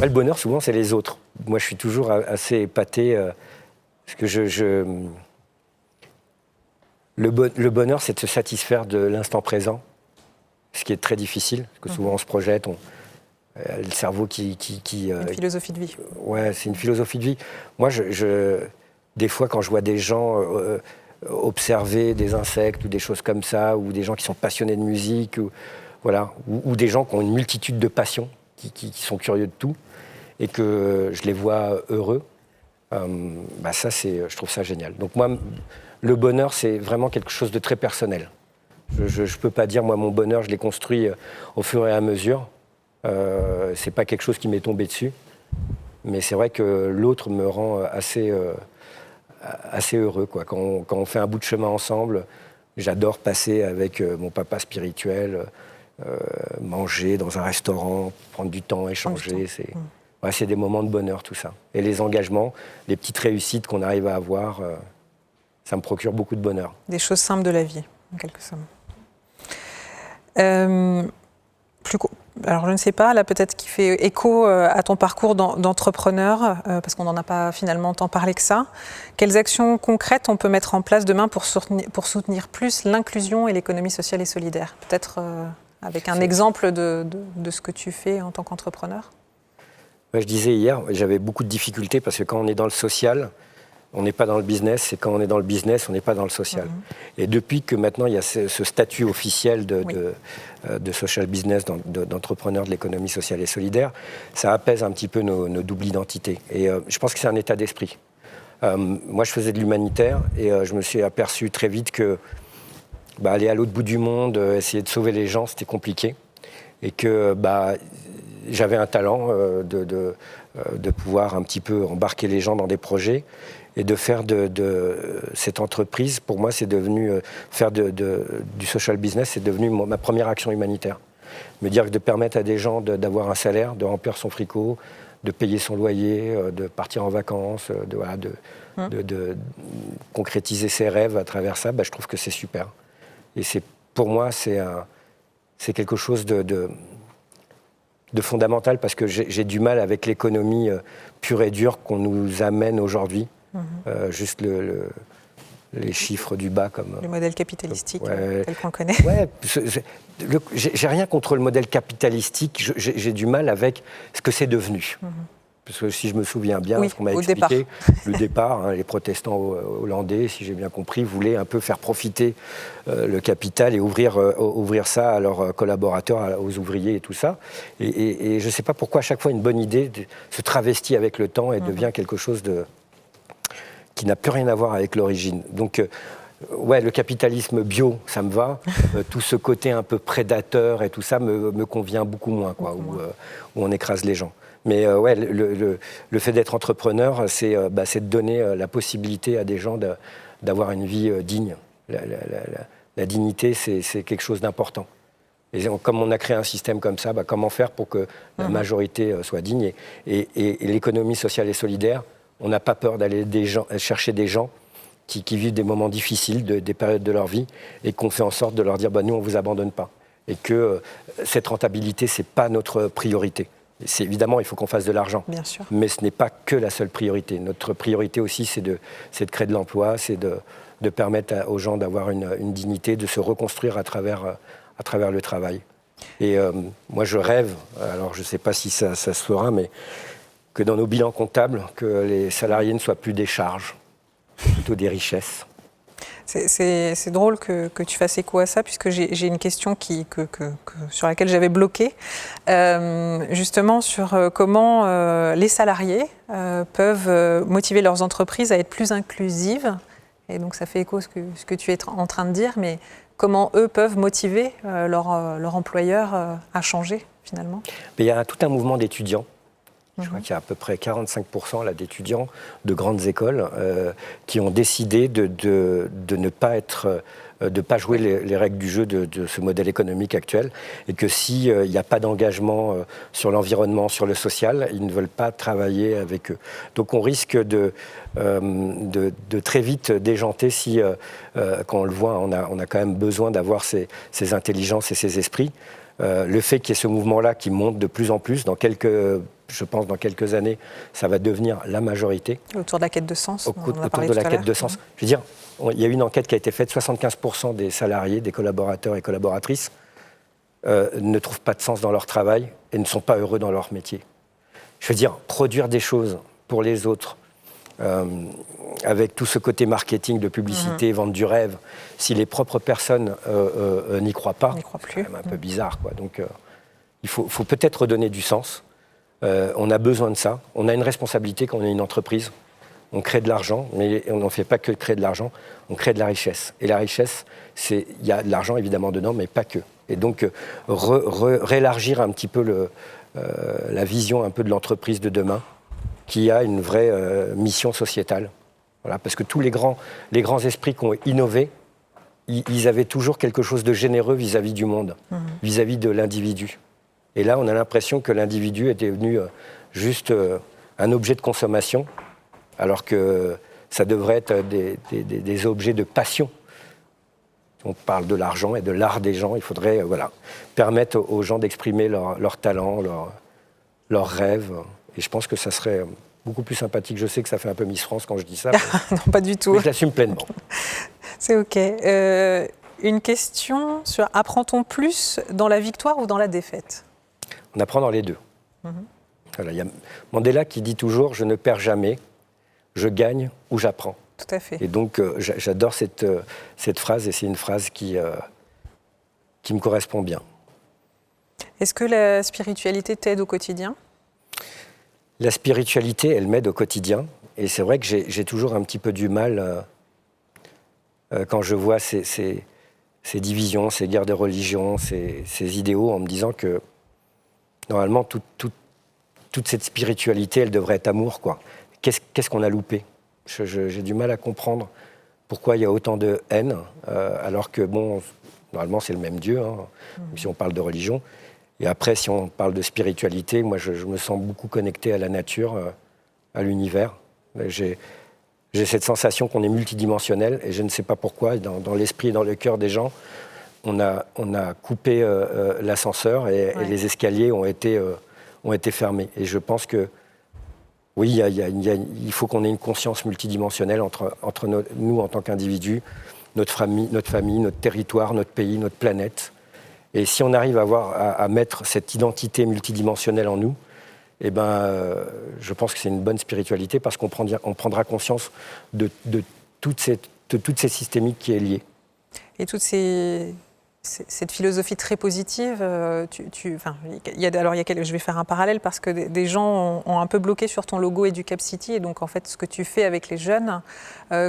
le bonheur, souvent, c'est les autres. Moi, je suis toujours assez épaté, parce que Le bonheur, c'est de se satisfaire de l'instant présent, ce qui est très difficile, parce que souvent on se projette, le cerveau qui une philosophie de vie. Ouais, c'est une philosophie de vie. Moi, des fois, quand je vois des gens observer des insectes ou des choses comme ça, ou des gens qui sont passionnés de musique, ou des gens qui ont une multitude de passions, qui sont curieux de tout, et que je les vois heureux, ça, je trouve ça génial. Donc moi, le bonheur, c'est vraiment quelque chose de très personnel. Je ne peux pas dire, moi, mon bonheur, je l'ai construit au fur et à mesure. C'est pas quelque chose qui m'est tombé dessus. Mais c'est vrai que l'autre me rend assez heureux, quoi. Quand on fait un bout de chemin ensemble, j'adore passer avec mon papa spirituel, manger dans un restaurant, prendre du temps, échanger. C'est des moments de bonheur, tout ça. Et les engagements, les petites réussites qu'on arrive à avoir, ça me procure beaucoup de bonheur. Des choses simples de la vie, en quelque sorte. Alors je ne sais pas, là peut-être qui fait écho à ton parcours d'entrepreneur, parce qu'on n'en a pas finalement tant parlé que ça. Quelles actions concrètes on peut mettre en place demain pour soutenir plus l'inclusion et l'économie sociale et solidaire ? Peut-être avec un exemple de ce que tu fais en tant qu'entrepreneur ? Je disais hier, j'avais beaucoup de difficultés parce que quand on est dans le social, on n'est pas dans le business, et quand on est dans le business, on n'est pas dans le social. Et depuis que maintenant il y a ce statut officiel de social business, d'entrepreneur de l'économie sociale et solidaire, ça apaise un petit peu nos doubles identités. Et je pense que c'est un état d'esprit. Moi, je faisais de l'humanitaire et je me suis aperçu très vite que aller à l'autre bout du monde, essayer de sauver les gens, c'était compliqué. Et que j'avais un talent de pouvoir un petit peu embarquer les gens dans des projets. Et de faire de cette entreprise, pour moi, c'est devenu faire du social business, c'est devenu ma première action humanitaire. Me dire que de permettre à des gens d'avoir un salaire, de remplir son frigo, de payer son loyer, de partir en vacances, de concrétiser ses rêves à travers ça, je trouve que c'est super. Et pour moi, c'est quelque chose de fondamental parce que j'ai du mal avec l'économie pure et dure qu'on nous amène aujourd'hui. Juste les chiffres du bas comme... Le modèle capitalistique tel qu'on le connaît. Ouais, j'ai rien contre le modèle capitalistique, j'ai du mal avec ce que c'est devenu. Parce que si je me souviens bien, ce qu'on m'a expliqué, le départ, les protestants hollandais, si j'ai bien compris, voulaient un peu faire profiter le capital et ouvrir ça à leurs collaborateurs, aux ouvriers et tout ça. Et je ne sais pas pourquoi à chaque fois une bonne idée se travestit avec le temps et devient quelque chose qui n'a plus rien à voir avec l'origine. Donc, le capitalisme bio, ça me va. Tout ce côté un peu prédateur et tout ça me convient beaucoup moins, quoi, où on écrase les gens. Mais le fait d'être entrepreneur, c'est de donner la possibilité à des gens d'avoir une vie digne. La dignité, c'est quelque chose d'important. Et comme on a créé un système comme ça, comment faire pour que la majorité soit digne et l'économie sociale et solidaire, on n'a pas peur d'aller chercher des gens qui vivent des moments difficiles, des périodes de leur vie, et qu'on fait en sorte de leur dire nous, on ne vous abandonne pas. Et que cette rentabilité, ce n'est pas notre priorité. Évidemment, il faut qu'on fasse de l'argent. Bien sûr. Mais ce n'est pas que la seule priorité. Notre priorité aussi, c'est de créer de l'emploi, c'est de permettre aux gens d'avoir une dignité, de se reconstruire à travers le travail. Et moi, je rêve, alors je ne sais pas si ça se fera, mais que dans nos bilans comptables, que les salariés ne soient plus des charges, plutôt des richesses. C'est drôle que tu fasses écho à ça, puisque j'ai une question sur laquelle j'avais bloqué, justement sur comment les salariés peuvent motiver leurs entreprises à être plus inclusives. Et donc ça fait écho à ce que tu es en train de dire, mais comment eux peuvent motiver leur employeur à changer finalement ? Il y a tout un mouvement d'étudiants. Je crois qu'il y a à peu près 45% d'étudiants de grandes écoles qui ont décidé de ne pas jouer les règles du jeu de ce modèle économique actuel, et que s'il n'y a pas d'engagement sur l'environnement, sur le social, ils ne veulent pas travailler avec eux. Donc on risque de très vite déjanter si, quand on le voit, on a quand même besoin d'avoir ces intelligences et ces esprits. Le fait qu'il y ait ce mouvement-là qui monte de plus en plus, dans quelques je pense dans quelques années, ça va devenir la majorité. Autour de la quête de sens. Autour de la quête de sens. Je veux dire, il y a une enquête qui a été faite, 75% des salariés, des collaborateurs et collaboratrices ne trouvent pas de sens dans leur travail et ne sont pas heureux dans leur métier. Je veux dire, produire des choses pour les autres, avec tout ce côté marketing de publicité, vente du rêve, si les propres personnes n'y croient pas, c'est quand même un peu bizarre, quoi. Donc, il faut peut-être redonner du sens. On a besoin de ça. On a une responsabilité quand on est une entreprise. On crée de l'argent, mais on n'en fait pas que créer de l'argent, on crée de la richesse. Et la richesse, il y a de l'argent évidemment dedans, mais pas que. Et donc, réélargir un petit peu la vision un peu de l'entreprise de demain, qui a une vraie mission sociétale. Voilà, parce que tous les grands esprits qui ont innové, ils avaient toujours quelque chose de généreux vis-à-vis du monde, vis-à-vis de l'individu. Et là, on a l'impression que l'individu est devenu juste un objet de consommation, alors que ça devrait être des objets de passion. On parle de l'argent et de l'art des gens. Il faudrait permettre aux gens d'exprimer leur talent, leurs rêves. Et je pense que ça serait beaucoup plus sympathique. Je sais que ça fait un peu Miss France quand je dis ça. Non, pas du tout. Mais je l'assume pleinement. C'est OK. Une question sur apprend-on plus dans la victoire ou dans la défaite ? On apprend dans les deux. Voilà, il y a Mandela qui dit toujours « Je ne perds jamais, je gagne ou j'apprends ». Tout à fait. Et donc, j'adore cette phrase, et c'est une phrase qui me correspond bien. Est-ce que la spiritualité t'aide au quotidien ? La spiritualité, elle m'aide au quotidien. Et c'est vrai que j'ai toujours un petit peu du mal quand je vois ces divisions, ces guerres de religion, ces idéaux, en me disant que, normalement, toute cette spiritualité, elle devrait être amour, quoi. Qu'est-ce qu'on a loupé ? J'ai du mal à comprendre pourquoi il y a autant de haine, alors que, bon, normalement, c'est le même Dieu, hein, si on parle de religion. Et après, si on parle de spiritualité, moi, je me sens beaucoup connecté à la nature, à l'univers. J'ai cette sensation qu'on est multidimensionnel, et je ne sais pas pourquoi, dans l'esprit et dans le cœur des gens, on a coupé l'ascenseur et les escaliers ont été fermés. Et je pense que oui, il faut qu'on ait une conscience multidimensionnelle entre nous en tant qu'individus, notre famille, notre territoire, notre pays, notre planète. Et si on arrive à mettre cette identité multidimensionnelle en nous, eh je pense que c'est une bonne spiritualité parce qu'on prendra conscience de toute cette systémique qui est liée. Et cette philosophie très positive, je vais faire un parallèle parce que des gens ont un peu bloqué sur ton logo Educap City et donc en fait ce que tu fais avec les jeunes,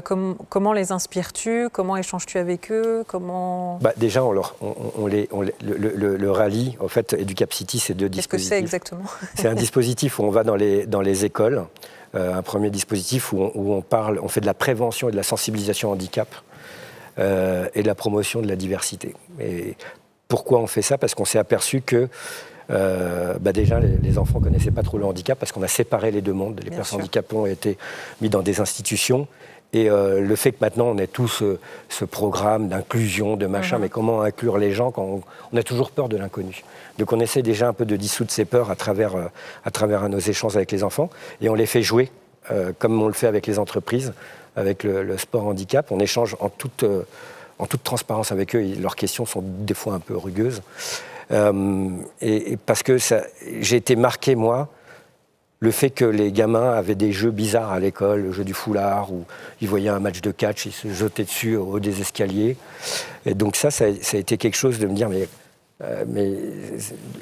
comment les inspires-tu, comment échanges-tu avec eux, comment... Déjà le rallye, en fait Educap City c'est deux dispositifs. Qu'est-ce que c'est exactement ? C'est un dispositif où on va dans les écoles, un premier dispositif où on fait de la prévention et de la sensibilisation au handicap. Et de la promotion de la diversité. Et pourquoi on fait ça ? Parce qu'on s'est aperçu que déjà les enfants ne connaissaient pas trop le handicap parce qu'on a séparé les deux mondes. Les personnes handicapées ont été mis dans des institutions et le fait que maintenant on ait tout ce programme d'inclusion, de machin, mais comment inclure les gens quand on a toujours peur de l'inconnu. Donc on essaie déjà un peu de dissoudre ces peurs à travers nos échanges avec les enfants et on les fait jouer comme on le fait avec les entreprises. Avec le sport handicap, on échange en toute transparence avec eux. Leurs questions sont des fois un peu rugueuses. Et parce que j'ai été marqué, moi, le fait que les gamins avaient des jeux bizarres à l'école, le jeu du foulard, où ils voyaient un match de catch, ils se jetaient dessus au haut des escaliers. Et donc ça a été quelque chose de me dire, mais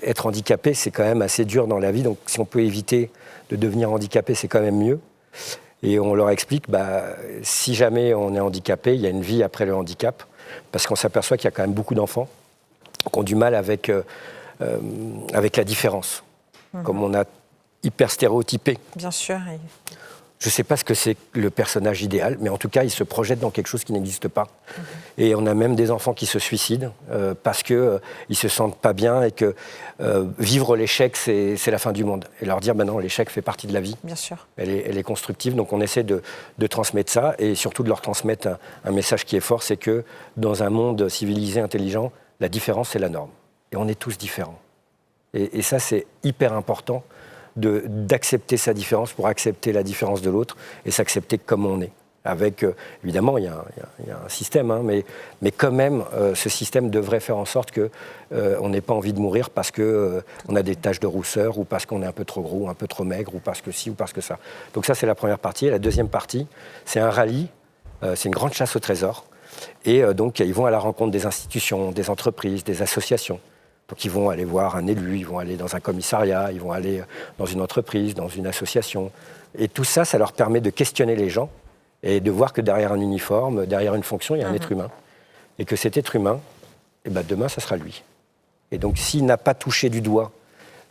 être handicapé, c'est quand même assez dur dans la vie. Donc si on peut éviter de devenir handicapé, c'est quand même mieux. Et on leur explique, si jamais on est handicapé, il y a une vie après le handicap, parce qu'on s'aperçoit qu'il y a quand même beaucoup d'enfants qui ont du mal avec la différence, comme on a hyper stéréotypé. Bien sûr. Je ne sais pas ce que c'est le personnage idéal, mais en tout cas, ils se projettent dans quelque chose qui n'existe pas. Et on a même des enfants qui se suicident parce qu'ils ne se sentent pas bien et que vivre l'échec, c'est la fin du monde. Et leur dire, non, l'échec fait partie de la vie. Bien sûr. Elle est constructive, donc on essaie de transmettre ça et surtout de leur transmettre un message qui est fort, c'est que dans un monde civilisé, intelligent, la différence, c'est la norme. Et on est tous différents. Et ça, c'est hyper important d'accepter sa différence pour accepter la différence de l'autre et s'accepter comme on est. Avec, évidemment, il y a un système, hein, mais quand même, ce système devrait faire en sorte qu'on n'ait pas envie de mourir parce qu'on a des taches de rousseur ou parce qu'on est un peu trop gros, un peu trop maigre, ou parce que ci ou parce que ça. Donc ça, c'est la première partie. Et la deuxième partie, c'est un rallye, c'est une grande chasse au trésor. Et donc, ils vont à la rencontre des institutions, des entreprises, des associations. Donc, ils vont aller voir un élu, ils vont aller dans un commissariat, ils vont aller dans une entreprise, dans une association. Et tout ça, ça leur permet de questionner les gens et de voir que derrière un uniforme, derrière une fonction, il y a un être humain. Et que cet être humain, eh ben, demain, ça sera lui. Et donc, s'il n'a pas touché du doigt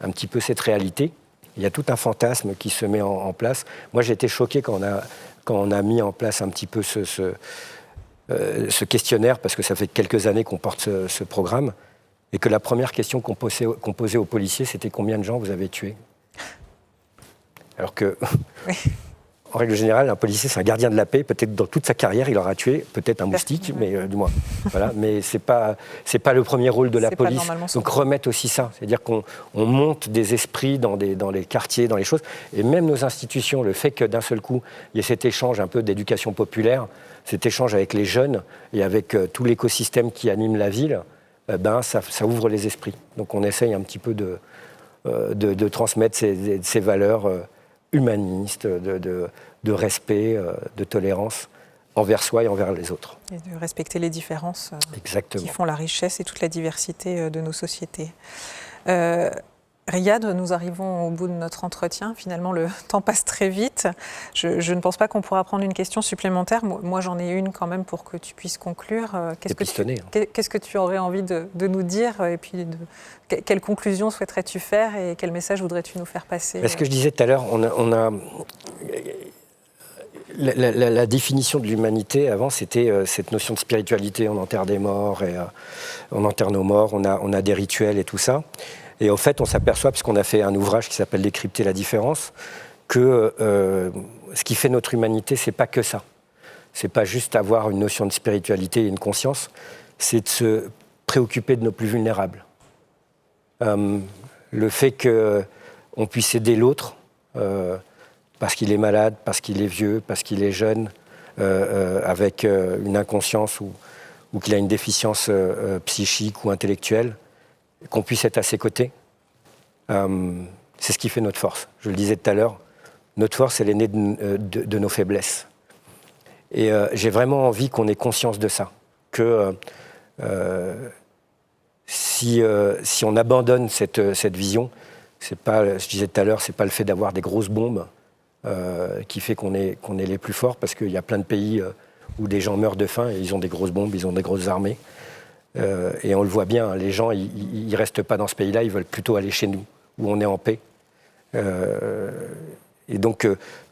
un petit peu cette réalité, il y a tout un fantasme qui se met en place. Moi, j'ai été choqué quand on a mis en place un petit peu ce questionnaire, parce que ça fait quelques années qu'on porte ce programme, et que la première question qu'on posait aux policiers, c'était combien de gens vous avez tués ? Alors que... Oui. En règle générale, un policier, c'est un gardien de la paix. Peut-être dans toute sa carrière, il aura tué peut-être un moustique, mais du moins. Voilà. Mais c'est pas le premier rôle de la police. Donc remettre aussi ça, c'est-à-dire qu'on monte des esprits dans les quartiers, dans les choses, et même nos institutions. Le fait que d'un seul coup, il y ait cet échange un peu d'éducation populaire, cet échange avec les jeunes et avec tout l'écosystème qui anime la ville, ça ouvre les esprits. Donc on essaye un petit peu de transmettre ces valeurs. Humaniste, de respect, de tolérance envers soi et envers les autres. Et de respecter les différences Exactement. Qui font la richesse et toute la diversité de nos sociétés. Riyad, nous arrivons au bout de notre entretien. Finalement, le temps passe très vite. Je ne pense pas qu'on pourra prendre une question supplémentaire. Moi, j'en ai une quand même pour que tu puisses conclure. Qu'est-ce que tu aurais envie de nous dire ? Et puis, quelle conclusion souhaiterais-tu faire et quel message voudrais-tu nous faire passer ? Ce que je disais tout à l'heure, on a la définition de l'humanité, avant, c'était cette notion de spiritualité. On enterre des morts, et on enterre nos morts, on a des rituels et tout ça. Et au fait, on s'aperçoit, parce qu'on a fait un ouvrage qui s'appelle « Décrypter la différence », que ce qui fait notre humanité, c'est pas que ça. C'est pas juste avoir une notion de spiritualité et une conscience, c'est de se préoccuper de nos plus vulnérables. Le fait qu'on puisse aider l'autre, parce qu'il est malade, parce qu'il est vieux, parce qu'il est jeune, avec une inconscience ou qu'il a une déficience psychique ou intellectuelle, qu'on puisse être à ses côtés, c'est ce qui fait notre force. Je le disais tout à l'heure, notre force, elle est née de nos faiblesses. Et j'ai vraiment envie qu'on ait conscience de ça, que si on abandonne cette vision, c'est pas, je disais tout à l'heure, c'est pas le fait d'avoir des grosses bombes qui fait qu'on est les plus forts, parce qu'il y a plein de pays où des gens meurent de faim et ils ont des grosses bombes, ils ont des grosses armées. Et on le voit bien, les gens, ils ne restent pas dans ce pays-là, ils veulent plutôt aller chez nous, où on est en paix. Et donc,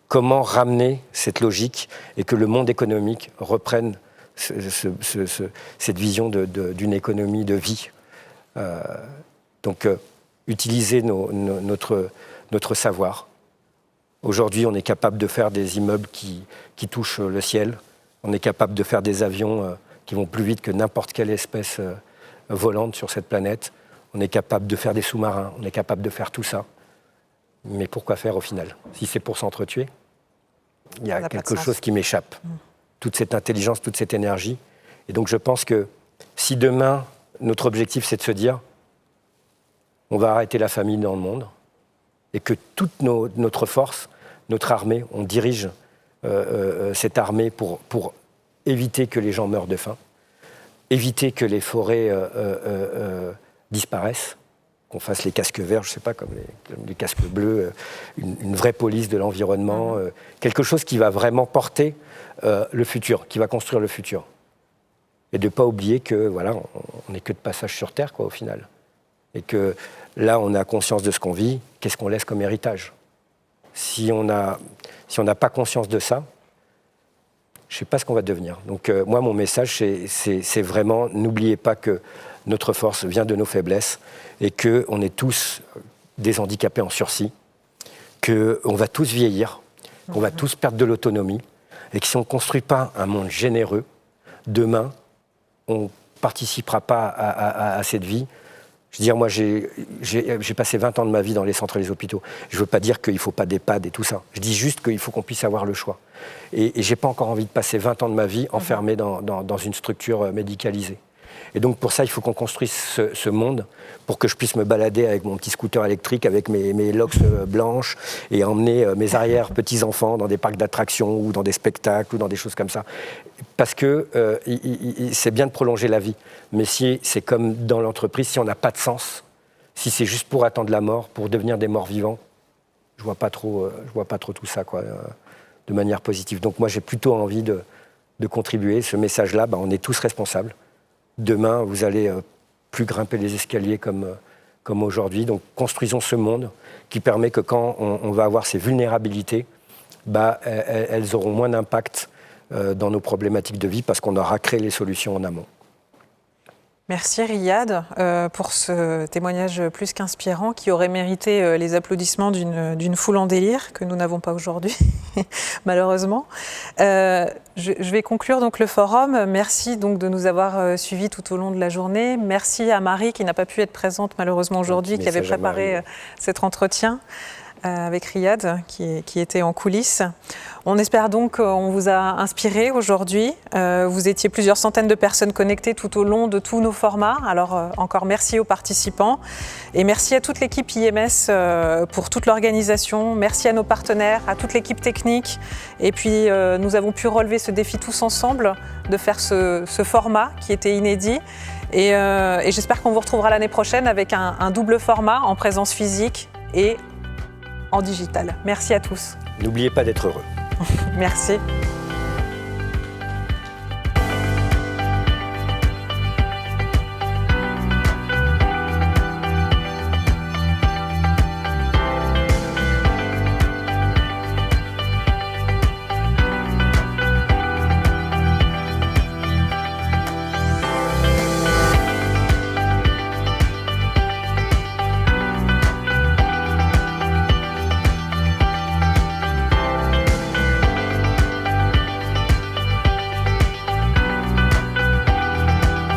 comment ramener cette logique et que le monde économique reprenne cette vision d'une économie de vie. Donc, utiliser notre savoir. Aujourd'hui, on est capable de faire des immeubles qui touchent le ciel. On est capable de faire des avions qui vont plus vite que n'importe quelle espèce volante sur cette planète. On est capable de faire des sous-marins, on est capable de faire tout ça. Mais pourquoi faire au final ? Si c'est pour s'entretuer, il y a quelque chose qui m'échappe. Toute cette intelligence, toute cette énergie. Et donc je pense que si demain, notre objectif c'est de se dire on va arrêter la famine dans le monde et que toute notre force, notre armée, on dirige cette armée pour éviter que les gens meurent de faim, éviter que les forêts disparaissent, qu'on fasse les casques verts, je ne sais pas, comme les casques bleus, une vraie police de l'environnement, quelque chose qui va vraiment porter le futur, qui va construire le futur. Et de ne pas oublier que voilà, on n'est que de passage sur Terre, quoi, au final. Et que là, on a conscience de ce qu'on vit, qu'est-ce qu'on laisse comme héritage. Si on n'a pas conscience de ça, je ne sais pas ce qu'on va devenir. Donc moi, mon message, c'est vraiment, n'oubliez pas que notre force vient de nos faiblesses et qu'on est tous des handicapés en sursis, qu'on va tous vieillir, qu'on va tous perdre de l'autonomie et que si on ne construit pas un monde généreux, demain, on ne participera pas à cette vie Je veux dire, moi, j'ai passé 20 ans de ma vie dans les centres et les hôpitaux. Je ne veux pas dire qu'il ne faut pas d'EHPAD et tout ça. Je dis juste qu'il faut qu'on puisse avoir le choix. Et je n'ai pas encore envie de passer 20 ans de ma vie enfermé dans une structure médicalisée. Et donc, pour ça, il faut qu'on construise ce monde pour que je puisse me balader avec mon petit scooter électrique, avec mes locks blanches, et emmener mes arrière-petits-enfants dans des parcs d'attractions ou dans des spectacles ou dans des choses comme ça. Parce que c'est bien de prolonger la vie. Mais si c'est comme dans l'entreprise, si on n'a pas de sens, si c'est juste pour attendre la mort, pour devenir des morts vivants, je vois pas trop tout ça, quoi, de manière positive. Donc moi, j'ai plutôt envie de contribuer. Ce message-là, on est tous responsables. Demain, vous allez plus grimper les escaliers comme aujourd'hui. Donc, construisons ce monde qui permet que quand on va avoir ces vulnérabilités, elles auront moins d'impact dans nos problématiques de vie parce qu'on aura créé les solutions en amont. Merci Riyad pour ce témoignage plus qu'inspirant qui aurait mérité les applaudissements d'une foule en délire que nous n'avons pas aujourd'hui, malheureusement. Je vais conclure donc le forum. Merci donc de nous avoir suivis tout au long de la journée. Merci à Marie qui n'a pas pu être présente malheureusement aujourd'hui, qui avait préparé cet entretien avec Riyad qui était en coulisses. On espère donc qu'on vous a inspiré aujourd'hui. Vous étiez plusieurs centaines de personnes connectées tout au long de tous nos formats. Alors encore merci aux participants et merci à toute l'équipe IMS pour toute l'organisation. Merci à nos partenaires, à toute l'équipe technique. Et puis nous avons pu relever ce défi tous ensemble de faire ce format qui était inédit. Et j'espère qu'on vous retrouvera l'année prochaine avec un double format en présence physique et en digital. Merci à tous. N'oubliez pas d'être heureux. Merci.